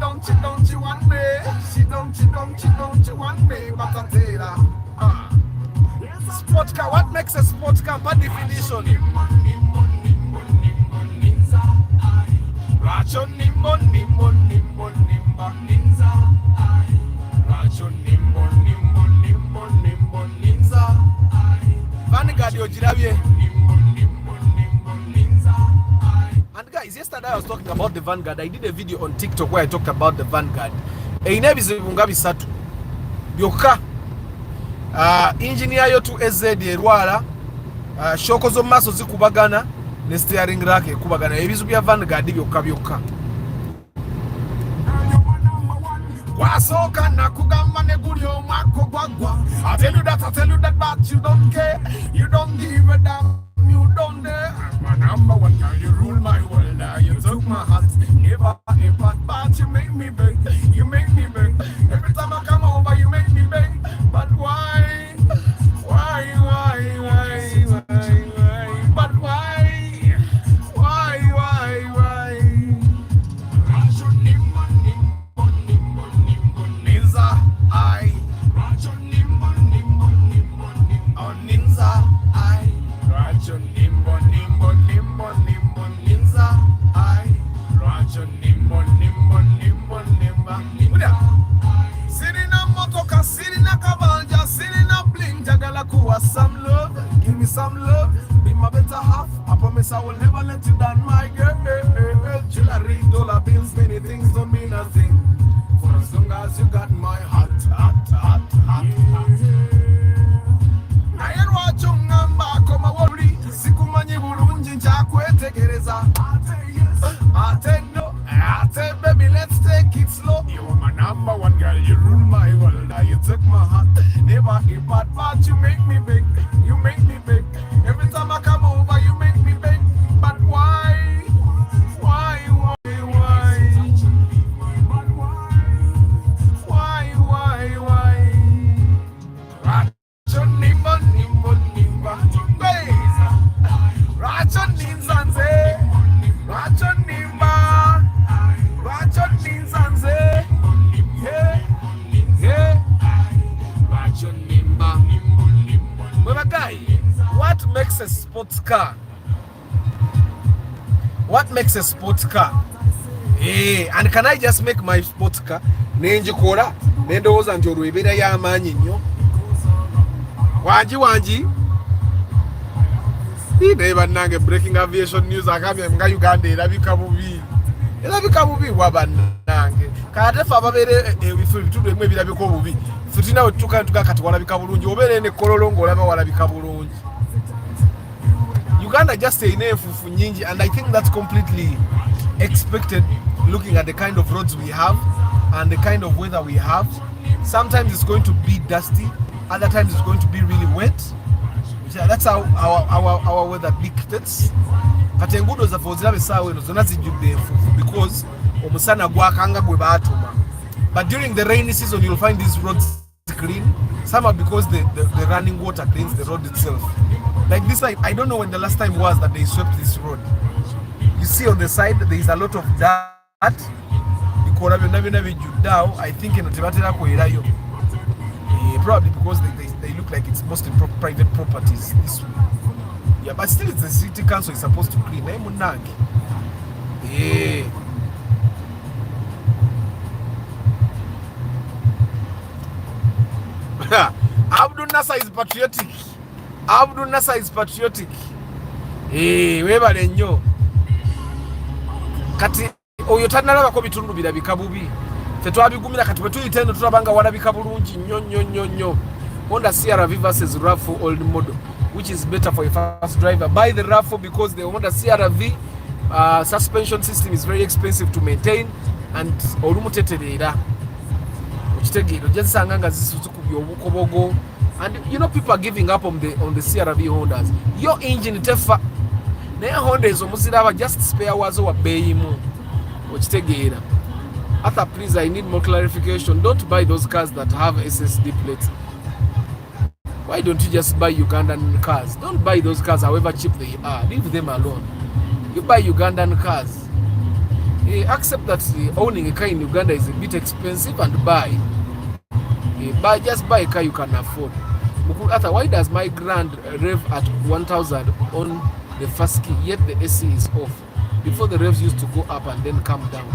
want me. She don't you want me. Batatera. Sport car. What makes a sport car by definition? Vanguard yojirabye. And guys, yesterday I was talking about the Vanguard. I did a video on TikTok where I talked about the Vanguard. Ebizibu nga bisatu byokka. Engineer yo tu EZ erwala, shoko zo maso zikubagana ne steering rack ekubagana. Ebizibu bya Vanguard byokka. Wasoka na kugamba ne guli omwako gwagwa. I tell you that but you don't care. You don't give a damn. You down there. I'm a number one girl, you rule my world. You took my heart, never ever, but you make me beg. You make me beg. Every time I come over, you make me beg. But why? Why? But why? Why? Rajo nimbo nimbo nimbo nimbo ninza I. Rajo nimbo nimbo nimbo nimbo ninza I. Rajo nimbo nimbo nimbo nimbo ninza I. Rajo nimbo nimbo nimbo nimbo ninza. Sirina motoka, sirina kabalja, sirina bling, jagala kuwa some love. Give me some love, be my better half. I promise I will never let you down, my girl. Jewelry, dollar bills, many things don't mean nothing. For as long as you got my heart. Nayenwa chungamba koma wori, sikumanyi bulungi njakwetegereza. I take no, I take baby, let's take it slow. You are my number one girl, you rule my world. Now you took my heart, never give but you make me big, you make me big. Every time I come over, you make me big. But why? Why? Rajo nimbo nimbo nimbo Rajo ninzanze Rajo nimba Rajo ninzanze Yeah Rajo nimba Well guy, what makes a sports car? What makes a sports car? And can I just make my sports car? Nenjikola nendowooza nti olwo ebeera y'amaanyi nnyo. Wanji naye bannange breaking aviation news agambye nga Uganda erabika bubi wa bannange kate fe ababeere ebitundu ebimu ebirabika obubi fe tulina we tutuuka kati walabika bulungi obeera ne kololo ng'olaba walabika bulungi. Uganda just erina enfuufu nyingi and I think that's completely expected looking at the kind of roads we have and the kind of weather we have. Sometimes it's going to be dusty, other times it's going to be really wet. Yeah, that's how our weather dictates. Kati enguudo zaffe oziraba essaawa eno zonna zijjudde enfuufu because omusana gwakanga gwe baatuma. But during the rainy season you'll find these roads clean. Some are because the running water cleans the road itself. Like this time, I don't know when the last time was that they swept this road. You see on the side there is a lot of dirt. Bikora byonna bijjudde. I think eno tebatera kwerayo. Probably because they look like it's mostly private properties this way. Yeah, but still it's the city council is supposed to clean. Munange. Yeah. Abdul Nasser is patriotic. Webale nnyo. Kati oyo tannalabako bitundu birabika bubi. Tetwabigumira kati bwe tuyita eno tulabanga walabika bulungi nnyo. Honda CR-V versus RAV4 old model, which is better for a fast driver. Buy the RAV4 because the Honda CR-V suspension system is very expensive to maintain and olumuteterera okitegeera ojasanga nga zisukubya obukobogo and you know people are giving up on the CR-V Hondas. Your engine tefa naye Honda ezo muziraba just spare wazo wa beyimu okitegeera. Ata please, I need more clarification. Don't buy those cars that have SSD plates. Why don't you just buy Ugandan cars? Don't buy those cars however cheap they are. Leave them alone. You buy Ugandan cars. Accept that owning a car in Uganda is a bit expensive and just buy a car you can afford. Why does my grand rev at 1,000 on the first key yet the AC is off? Before the revs used to go up and then come down.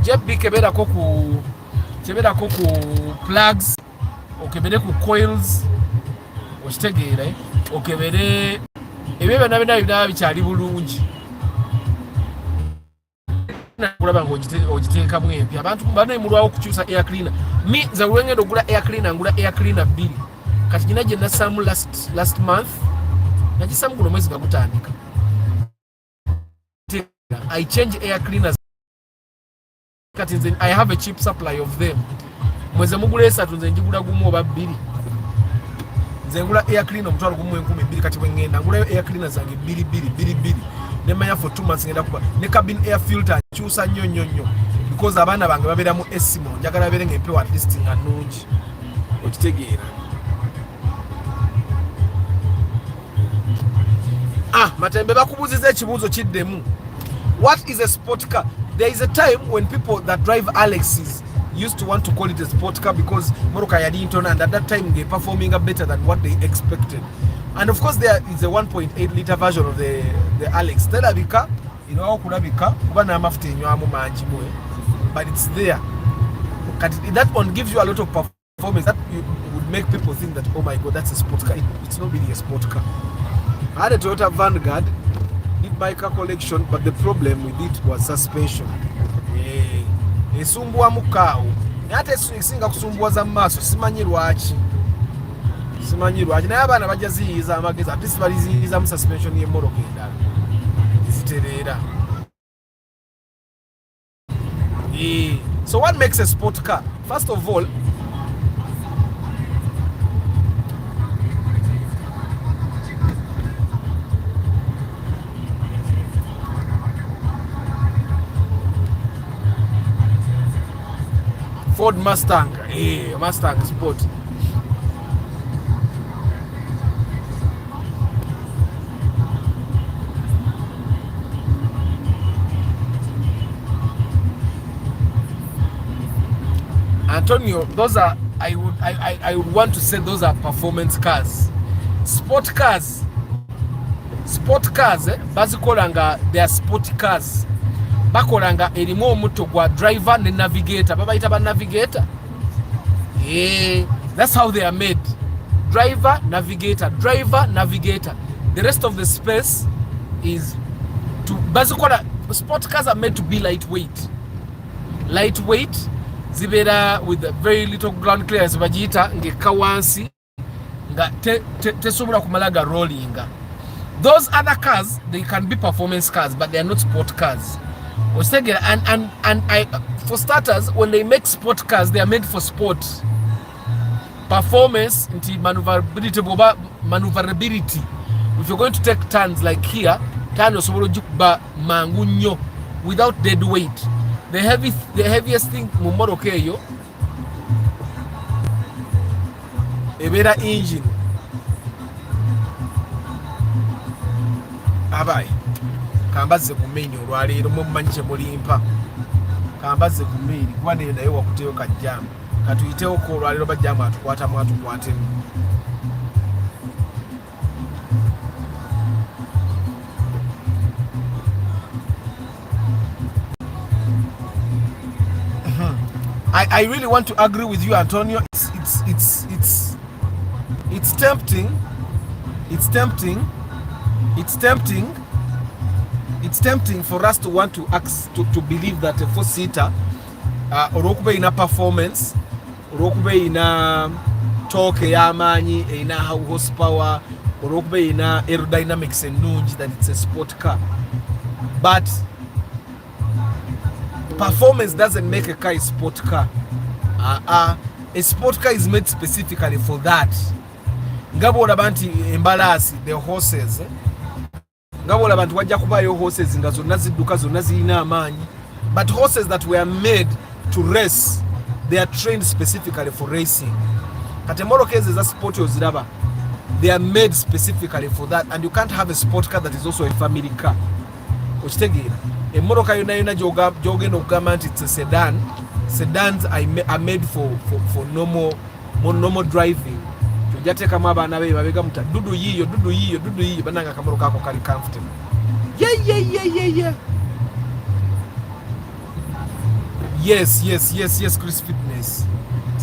Jebi kebera ko ku plugs okebere ku coils okitegeera okebere ebyo bina bikyali bulungi kulaba ng'ogiteekamu empya. Abantu banemulwawo okukyusa air cleaner. Mi nze olwengenda ogula air cleaner ngula air cleaner 2 kati gina gye nassaamu last month nagisaamu guno mwezi gagutandika. I change air cleaners. I have a cheap supply of them. Mweze mugula 3 nze njigula gumu oba 2. nze ngula air cleaner omutwalo gumu 12,000 kati bwengenda ngulayo air cleaner zange 2 nemanya for 2 months ngenda kuba ne cabin air filter nkyusa nnyo because abaana bange babeera mu esimo njagala babeere ng'empewo at least nga nnungi okitegeera. Matembe bakubuuziza ekibuuzo kiddemu. What is a sport car? There is a time when people that drive Alexis used to want to call it a sport car because Moroka yali ntono, and at that time they performing better than what they expected. And of course there is a 1.8 liter version of the Alex. Telabika, you know, kulabika kuba na mafuta enywamu mangi mwe, but it's there. That one gives you a lot of performance that would make people think that, oh my god, that's a sport car. It's not really a sport car. I had a Toyota Vanguard, did my car collection, but the problem with it was suspension. Esumbuwa mukaawo ate esinga kusumbuwaza mu maaso simanyi lwaki naye abaana bajja ziyiza amagezi ate sibaliziyiza mu suspension y'emmoloka endala zitereera. So what makes a sport car? First of all, Ford Mustang, Mustang Sport. Antonio, those are, I would want to say those are performance cars. Sport cars, bazikolanga, they are sport cars. Bakolanga erimu omuto gwa driver ne navigator, babayita ba navigator. That's how they are made. Driver, navigator. The rest of the space is to bazikola. Sport cars are meant to be lightweight, zibera with very little ground clearance, bajita ngeka wansi nga tesobola kumalaga rolling. Those other cars, they can be performance cars, but they are not sport cars. And for starters, when they make sport cars, they are made for sport. Performance, maneuverability. If you're going to take turns like here, turn mangunyo without dead weight. The heaviest thing mumoro keyo ebera engine. Abai. Kambaze kumenya olwaleero mumanyi kye mulimpa. Kambaze kumeri kuba naye wakuteyo kajjamu katuyitewo ko olwaleero bajjamu atukwatemu. I really want to agree with you, Antonio. It's tempting. It's tempting for us to want to believe that a four-seater orokube ina performance, orokube ina torque yamanyi, ina horsepower, orokube ina aerodynamics ennungi, that it's a sport car. But performance doesn't make a car a sport car. A sport car is made specifically for that. Ngabo labanti embalasi, the horses. Ngabo labantu wajja kubayo horses nga zonna zidduka zonna zirina amaanyi. But horses that were made to race, they are trained specifically for racing. Kati emmoloka ezo eza sport oziraba, they are made specifically for that, and you can't have a sport car that is also a family car. Okitegeera? Emmoloka yonna gyogenda okugamba nti it's a sedan. Sedans are made for normal driving. Tojatekamu abaana be babega muta dudu yiyo bananga akamoloka ako kali comfortable. Yeah. Yes, Chris Fitness.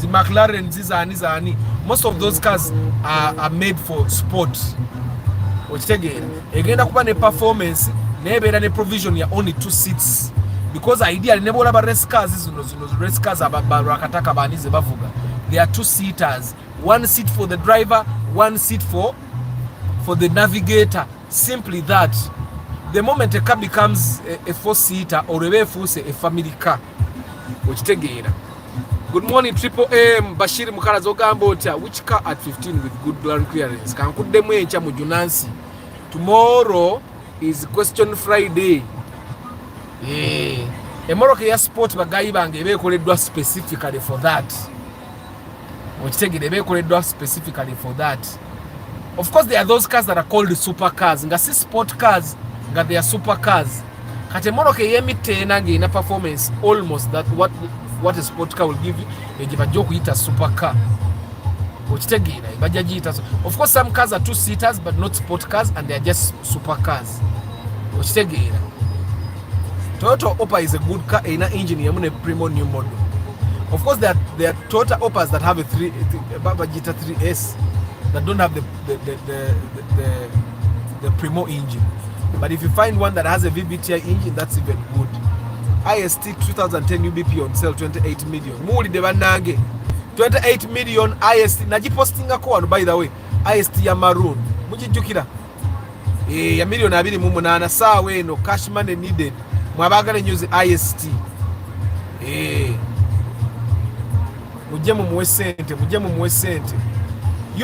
The McLaren, zani. Most of those cars are made for sport. Okitegeera? Egenda kuba ne performance, nebeera ne provision ya only 2 seats. Because ideally ne bola ba race cars zino race cars abakataka banize bavuga. There are 2 seaters. 1 seat for the driver, 1 seat for the navigator. Simply that. The moment a car becomes a 4-seater or a 4-seater, a family car, okitegeera, Good morning, Triple M. Bashir Mukarazo Gambota. Which car at 15 with good ground clearance? Can put them in Chamujunansi. Tomorrow is question Friday. Emoroke ya sport bagayi bange bekoleddwa specifically for that. Okitegere bekoleddwa specifically for that. Of course, there are those cars that are called supercars. Nga si sport cars, nga they are supercars. Kati emoroke yemitte nange ina performance almost that what a sport car will give you. Ejibajja okuyita supercar. Okitegere bajja giyita. Of course, some cars are two-seaters but not sport cars and they are just supercars. Okitegere. Toyota Oppa is a good car in an engine a primo new model. Of course, there are Toyota Oppas that have a 3S that don't have the primo engine. But if you find one that has a VVTi engine, that's even good. IST 2010 UBP on sale 28 million. Muli de banange 28 million IST. Najipostinga ko by the way. IST ya maroon. Mujijukira. Ya million 28 sawa eno cash money needed. Mwabagala news IST. Mujje muwe sente.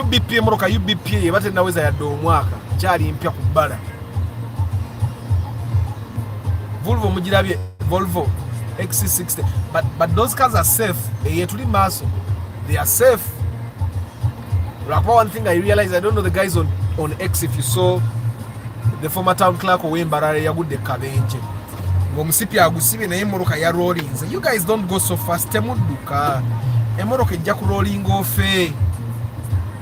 UBP moroka UBP bate naweza ya do mwaka. Chali mpya kubala. Volvo mujirabye Volvo XC60 but those cars are safe. Yetuli maso. They are safe. One thing I realized, I don't know the guys on X, if you saw the former town clerk or Mbarare yagude kabenje. Ngomusipi agusibe na emoroka ya rolling. So you guys don't go so fast. Temuduka. Emoroka ejja ku rolling off.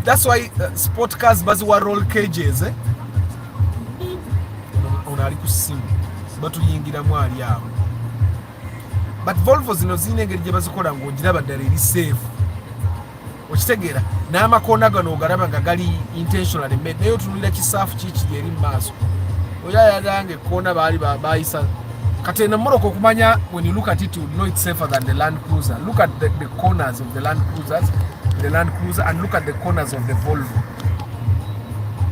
That's why sport cars bazi wa roll cages onali kusimu. Batu yingira mwali awo. But Volvo zino zinengeri gye bazikola ng'ogira baddala eri safe. Okitegeera n'amakoona gano ogalaba nga gali intentionally made. Naye otunulira kisaafu kiki eri mu maaso. Oyayadange ekkoona baali bayisa. Kati eno mmoloka okumanya, when you look at it, you know it's safer than the Land Cruiser. Look at the corners of the Land Cruiser, and look at the corners of the Volvo.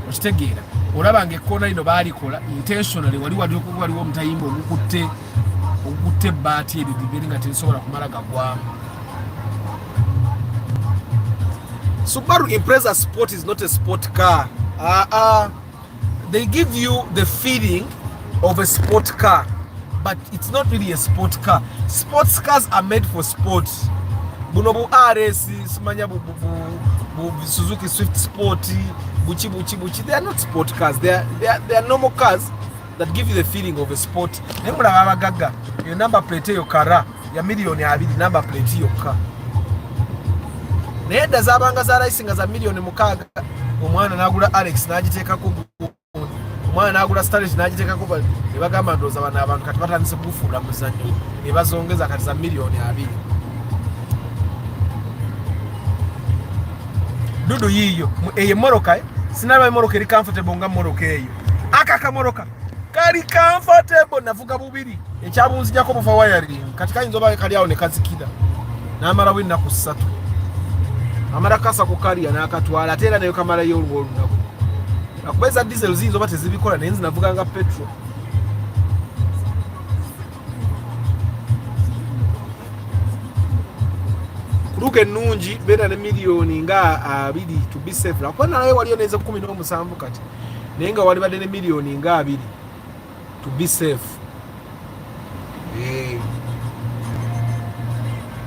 Okitegeera olaba ng'ekkoona lino baalikola intentionally waliwo omutayimba ogukutte baati ebibiri nga tesobola kumala gagwamu. Subaru Impreza Sport is not a sport car. They give you the feeling of a sport car, but it's not really a sport car. Sports cars are made for sports. Bunobu RS, Smanya Suzuki Swift Sport, Buchi. They are not sport cars. They are normal cars that give you the feeling of a sport. Nemula babagaga, your number plate your car, your million abidi number plate your car. Naye zabanga za racing za million mukaga. Omwana nagula Alex najiteka ko. Omwana nagula Starlet najiteka ko. Nebagamba ndoza bana abantu kati batandise kufula muzanyo. Nebazongeza kati za million abidi. Dudu yiyo eye moroka sinaba moroka eri comfortable nga moroka eyo akaka moroka kali comfortable navuga bubiri ekyabunzi jako bufa wiring katika inzoba kali yawo ne kazikida namara wina ku 3 amara kasa ku kali yana akatwala atera nayo kamara yo olunako akubeza diesel zinzo bate zibikola nenzi navuga nga petrol. Luke nungi bena ne million nga 2 to be safe. Akwana naye waliyo neza 17 kati. Nenga wali badene million nga 2 to be safe.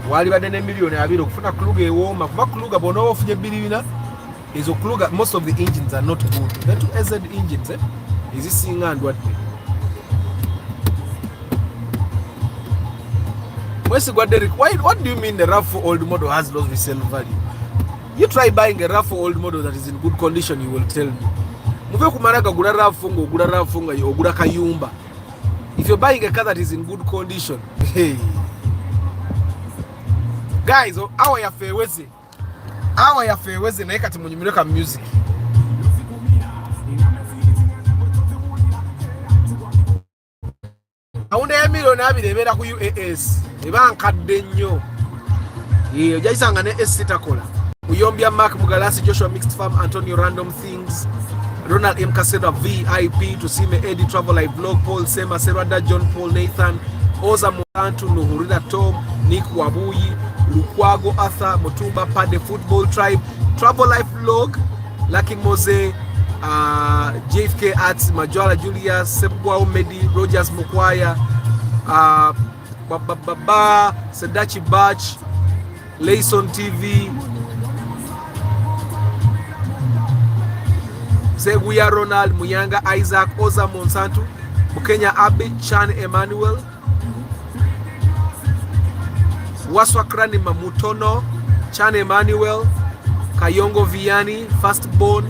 Wali badene million 2 okufuna Kluga ewoma kuba Kluga bono ofunye bilibina ezo Kluga most of the engines are not good. The 2SZ engines ezisinga ndwadde. What do you mean the RAV4 old model has lost resale value? You try buying a RAV4 old model that is in good condition, you will tell me. Muve kumaraga gula RAV4 ogula kayumba. If you're buying a car that is in good condition, hey. Guys, awa ya feweze na ekati munyumireka music. Aunde ya million abirebera ku UAS. Ebankadde nnyo. Ojayisanga ne S takola. Uyombya Mark Mugalasi, Joshua Mixed Farm, Antonio Random Things, Ronald M. Caseda VIP, Tusime Eddie Travel Live Vlog, Paul Sema, Serada, John Paul, Nathan, Oza Morantu, Nuhurida Tom, Nick Wabuyi, Lukwago Arthur, Mutumba Pade Football Tribe, Trouble Life Vlog, Lucky Mose, JFK Arts, Majora Julius, Sebwa Medi, Rogers Mukwaya, Sedachi Batch, Layson TV, Zeguya Ronald, Muyanga Isaac, Oza Monsanto, Mukenya Abe, Chan Emmanuel, Waswa Kranima Mutono, Chan Emmanuel, Kayongo Viani, Firstborn,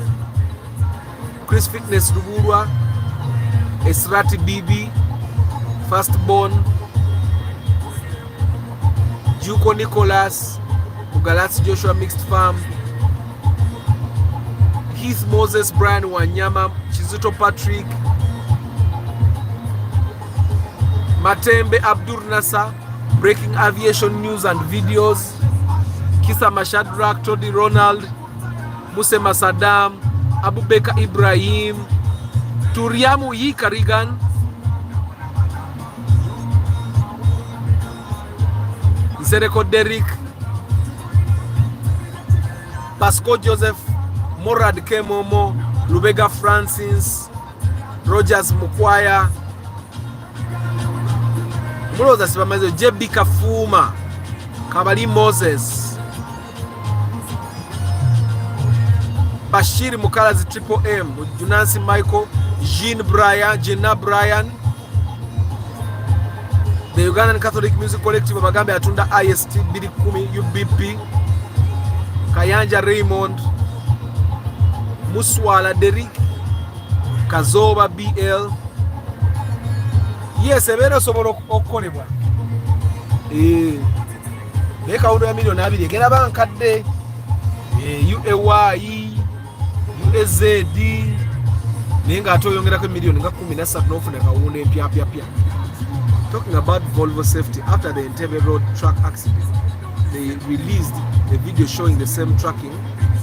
Chris Fitness Rugurwa, Esrati Bibi, Firstborn, Juko Nicholas, Mugalats Joshua Mixed Farm, Keith Moses, Brian Wanyama, Chizuto Patrick, Matembe Abdur Nasa, Breaking Aviation News and Videos, Kisa Mashadrak, Todi Ronald, Musema Saddam, Abubeka Ibrahim, Turiamu Yikarigan, Zereko Derek, Pasco Joseph, Morad Kemomo, Lubega Francis, Rogers Mukwaya, Muloza Sibamazo, JB Kafuma, Kabali Moses, Bashir Mukalazi Triple M, Junansi Michael, Jean Bryan, Jenna Bryan, the Ugandan Catholic Music Collective of Magambe Atunda IST, Bidikumi, UBP, Kayanja Raymond, Muswala Derek, Kazoba BL. Yes, ebero sobolo okukolebwa. Beka undo ya milioni abiri gera bankadde. UAY, USD, ninga atoyongerako milioni nga 13 n'ofuna kawundo empya. Talking about Volvo safety, after the Entebbe Road truck accident, they released a video showing the same trucking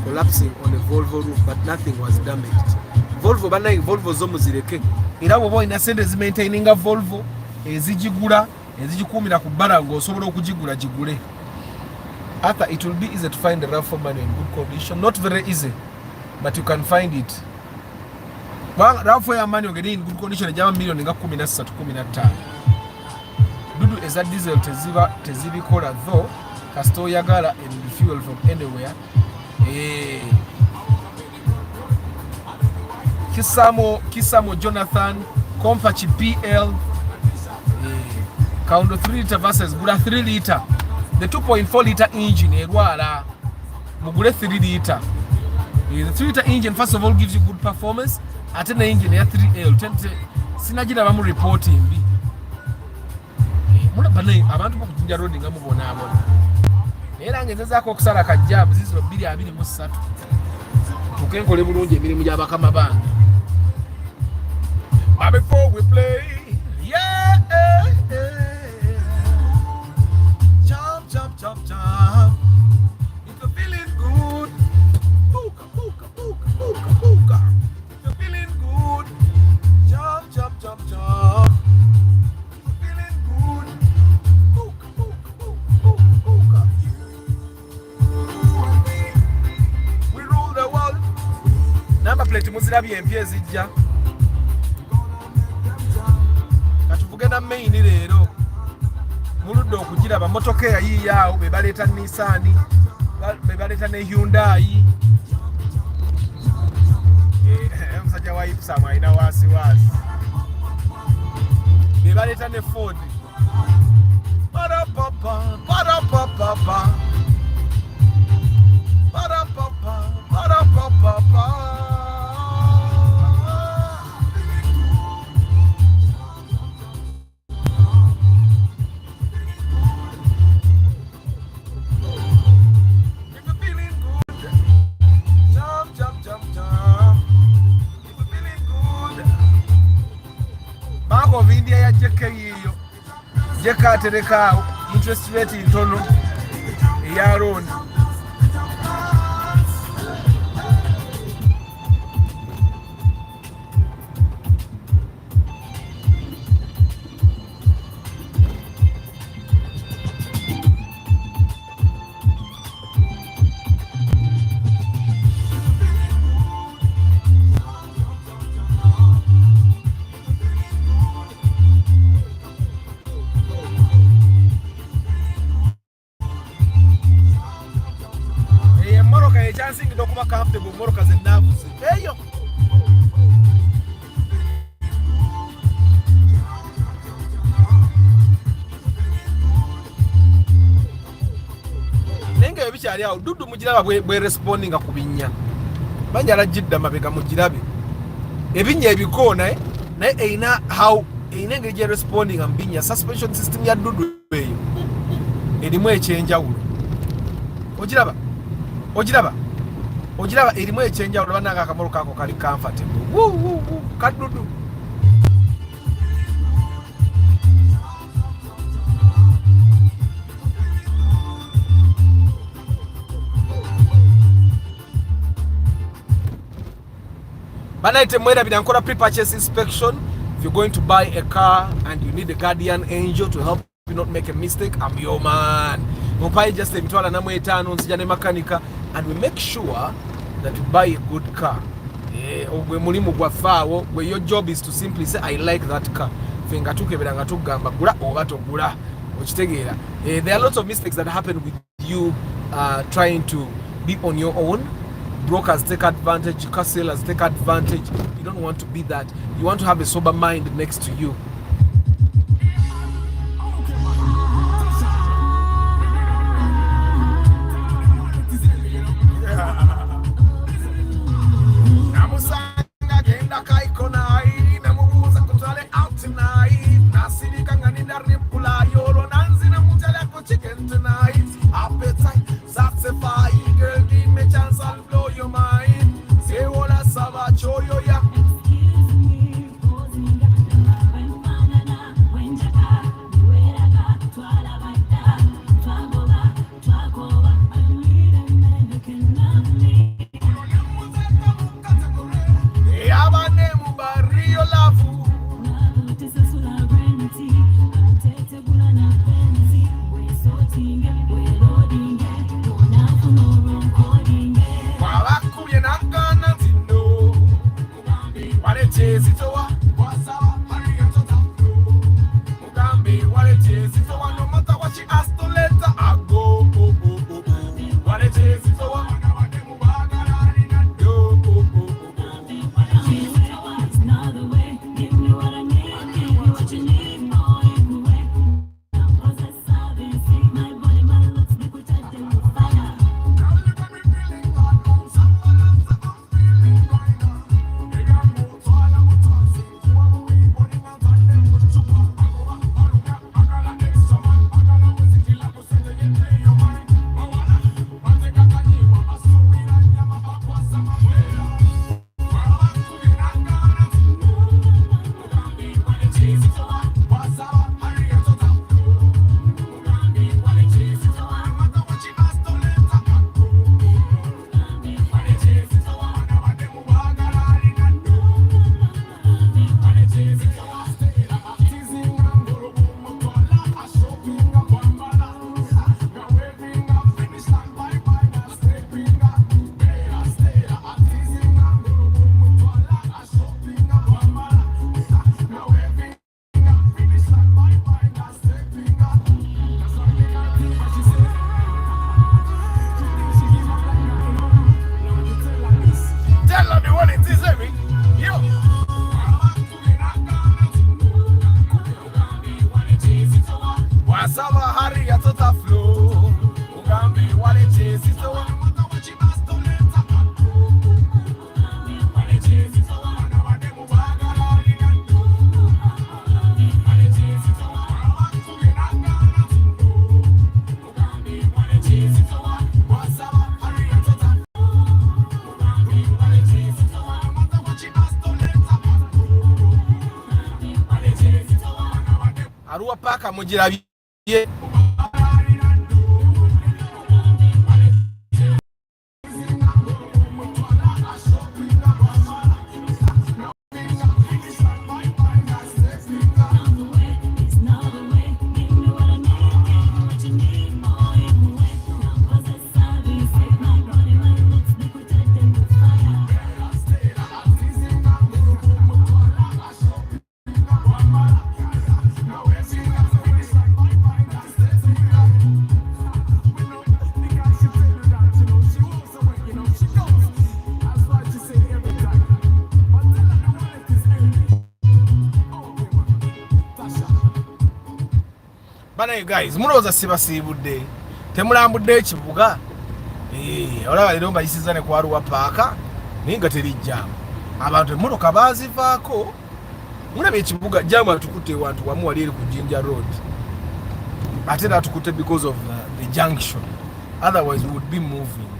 collapsing on a Volvo roof, but nothing was damaged. Volvo banayi Volvo zo muzireke. Era bwo ina sente zimaintaininga Volvo ezijigula ezijikumira ku bbala ng'osobola okugigula gigule. After it will be easy to find the RAV4 manual in good condition. Not very easy, but you can find it. RAV4 ya manual ngeri in good condition ejama milioni nga 13-15. Dudu eza diesel tezibikola though kasito yagala and fuel from anywhere. Kisamo Jonathan, Compachi PL, Kaundo 3 liter versus Gura 3 liter. The 2.4 liter engine, Edwala, Mugure 3 liter. The 3 liter engine, first of all, gives you good performance. At an engine, 3L. Sinajina Bamu reporting. Abantu kutunja road nga mubona abona. Era ngezaako okusala kajjabu ziziro 223. Tukenkole bulungi emirimu gy'abakama bange. But before we play, jump, if you're feeling good, booka. If you're feeling good, jump. If you're feeling good, booka. We rule the world. Number plate muzirabye empya ezijja. Katuvugena main leero. Muludde okugiraba motoka yayiiyaawo be baleeta Nissan, be baleeta ne Hyundai. Omusajja wa Ipsam alina waasiwaasi. Be baleeta ne Ford. Parapapa. India ya jeke yiyo jeka atereka interest rate ntono ya loan. mmotoka ekyansingira okuba comfortable mmotoka ze naavuze eyo. Naye nga ebikyali awo Dudu mugiraba bwe respondinga ku binnya banjala jidda mabega mugirabe ebinnya ebikoona naye eyina engeri gye respondinga mu binnya. Suspension system ya Dudu eyo erimu ekyenjawulo. Ogiraba erimu ekyenjawulo bananga akamolo kako kali comfortable kadudu. Banaite mwerabira nkola pre-purchase inspection. If you're going to buy a car and you need a guardian angel to help you not make a mistake, I'm your man. Mupai just emitwala namwe etano nzija ne makanika and we make sure that you buy a good car. Ogwe mulimu gwafaawo where your job is to simply say I like that car. Fenga tukebera nga tugamba gula oba togula okitegeera. There are lots of mistakes that happen with you trying to be on your own. Brokers take advantage, car sellers take advantage. You don't want to be that. You want to have a sober mind next to you. Arua paka mugirabye bana guys mulowooza sibasiibudde temulambudde ekibuga olaba leero mbayisiza ne kwaluwa paaka naye nga terijjaamu abantu emmotoka baazivaako mulaba ekibuga jaamu atukutte wantu wamu wali eri ku Jinja Road ate era atukutte because of the junction otherwise we would be moving.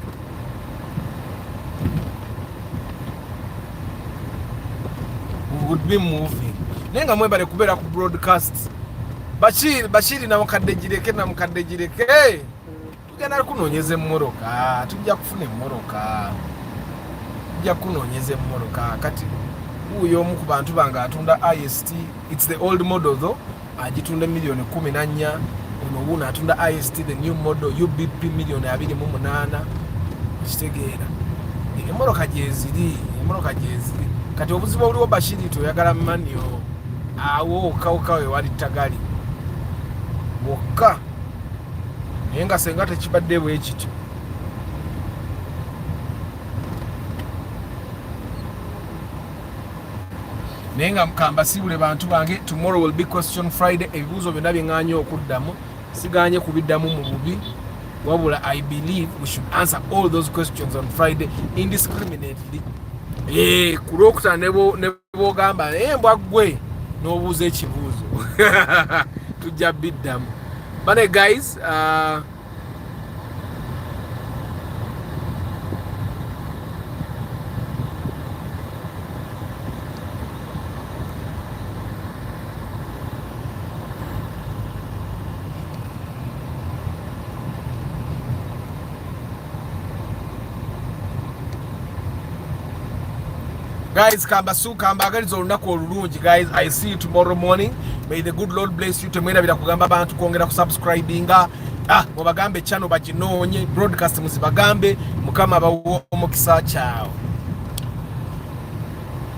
Naye nga mwebale kubeera ku broadcast Bashiri na mukadde gireke tugenda kunoonyeza emmoroka tujja kufuna emmoroka kati uyo omu ku bantu bange atunda IST it's the old model though agitunda million 14 ono atunda IST the new model UBP million 28 kitegeera emmoroka gyeziri kati obuzibu obuliwo Bashiri toyagala manyo awo kawukawe wali tagali wokka naye nga senga tekibadde bwe kityo naye nga mukamba siibule bantu bange tomorrow will be question Friday ebibuuzo byonna bye ŋŋaanye okuddamu sigaanye kubiddamu mu bubi wabula I believe we should answer all those questions on Friday indiscriminately ku Lwokutaano ne bwogamba naye mbwa ggwe n'obuuza ekibuuzo tujja biddamu bane guys guys kamba agaliza olunaku olulungi guys I see you tomorrow morning may the good Lord bless you temwerabira kugamba abantu kwongera ku subscribinga mubagambe channel baginoonye broadcast muzibagambe mukama bawo omukisa kyao.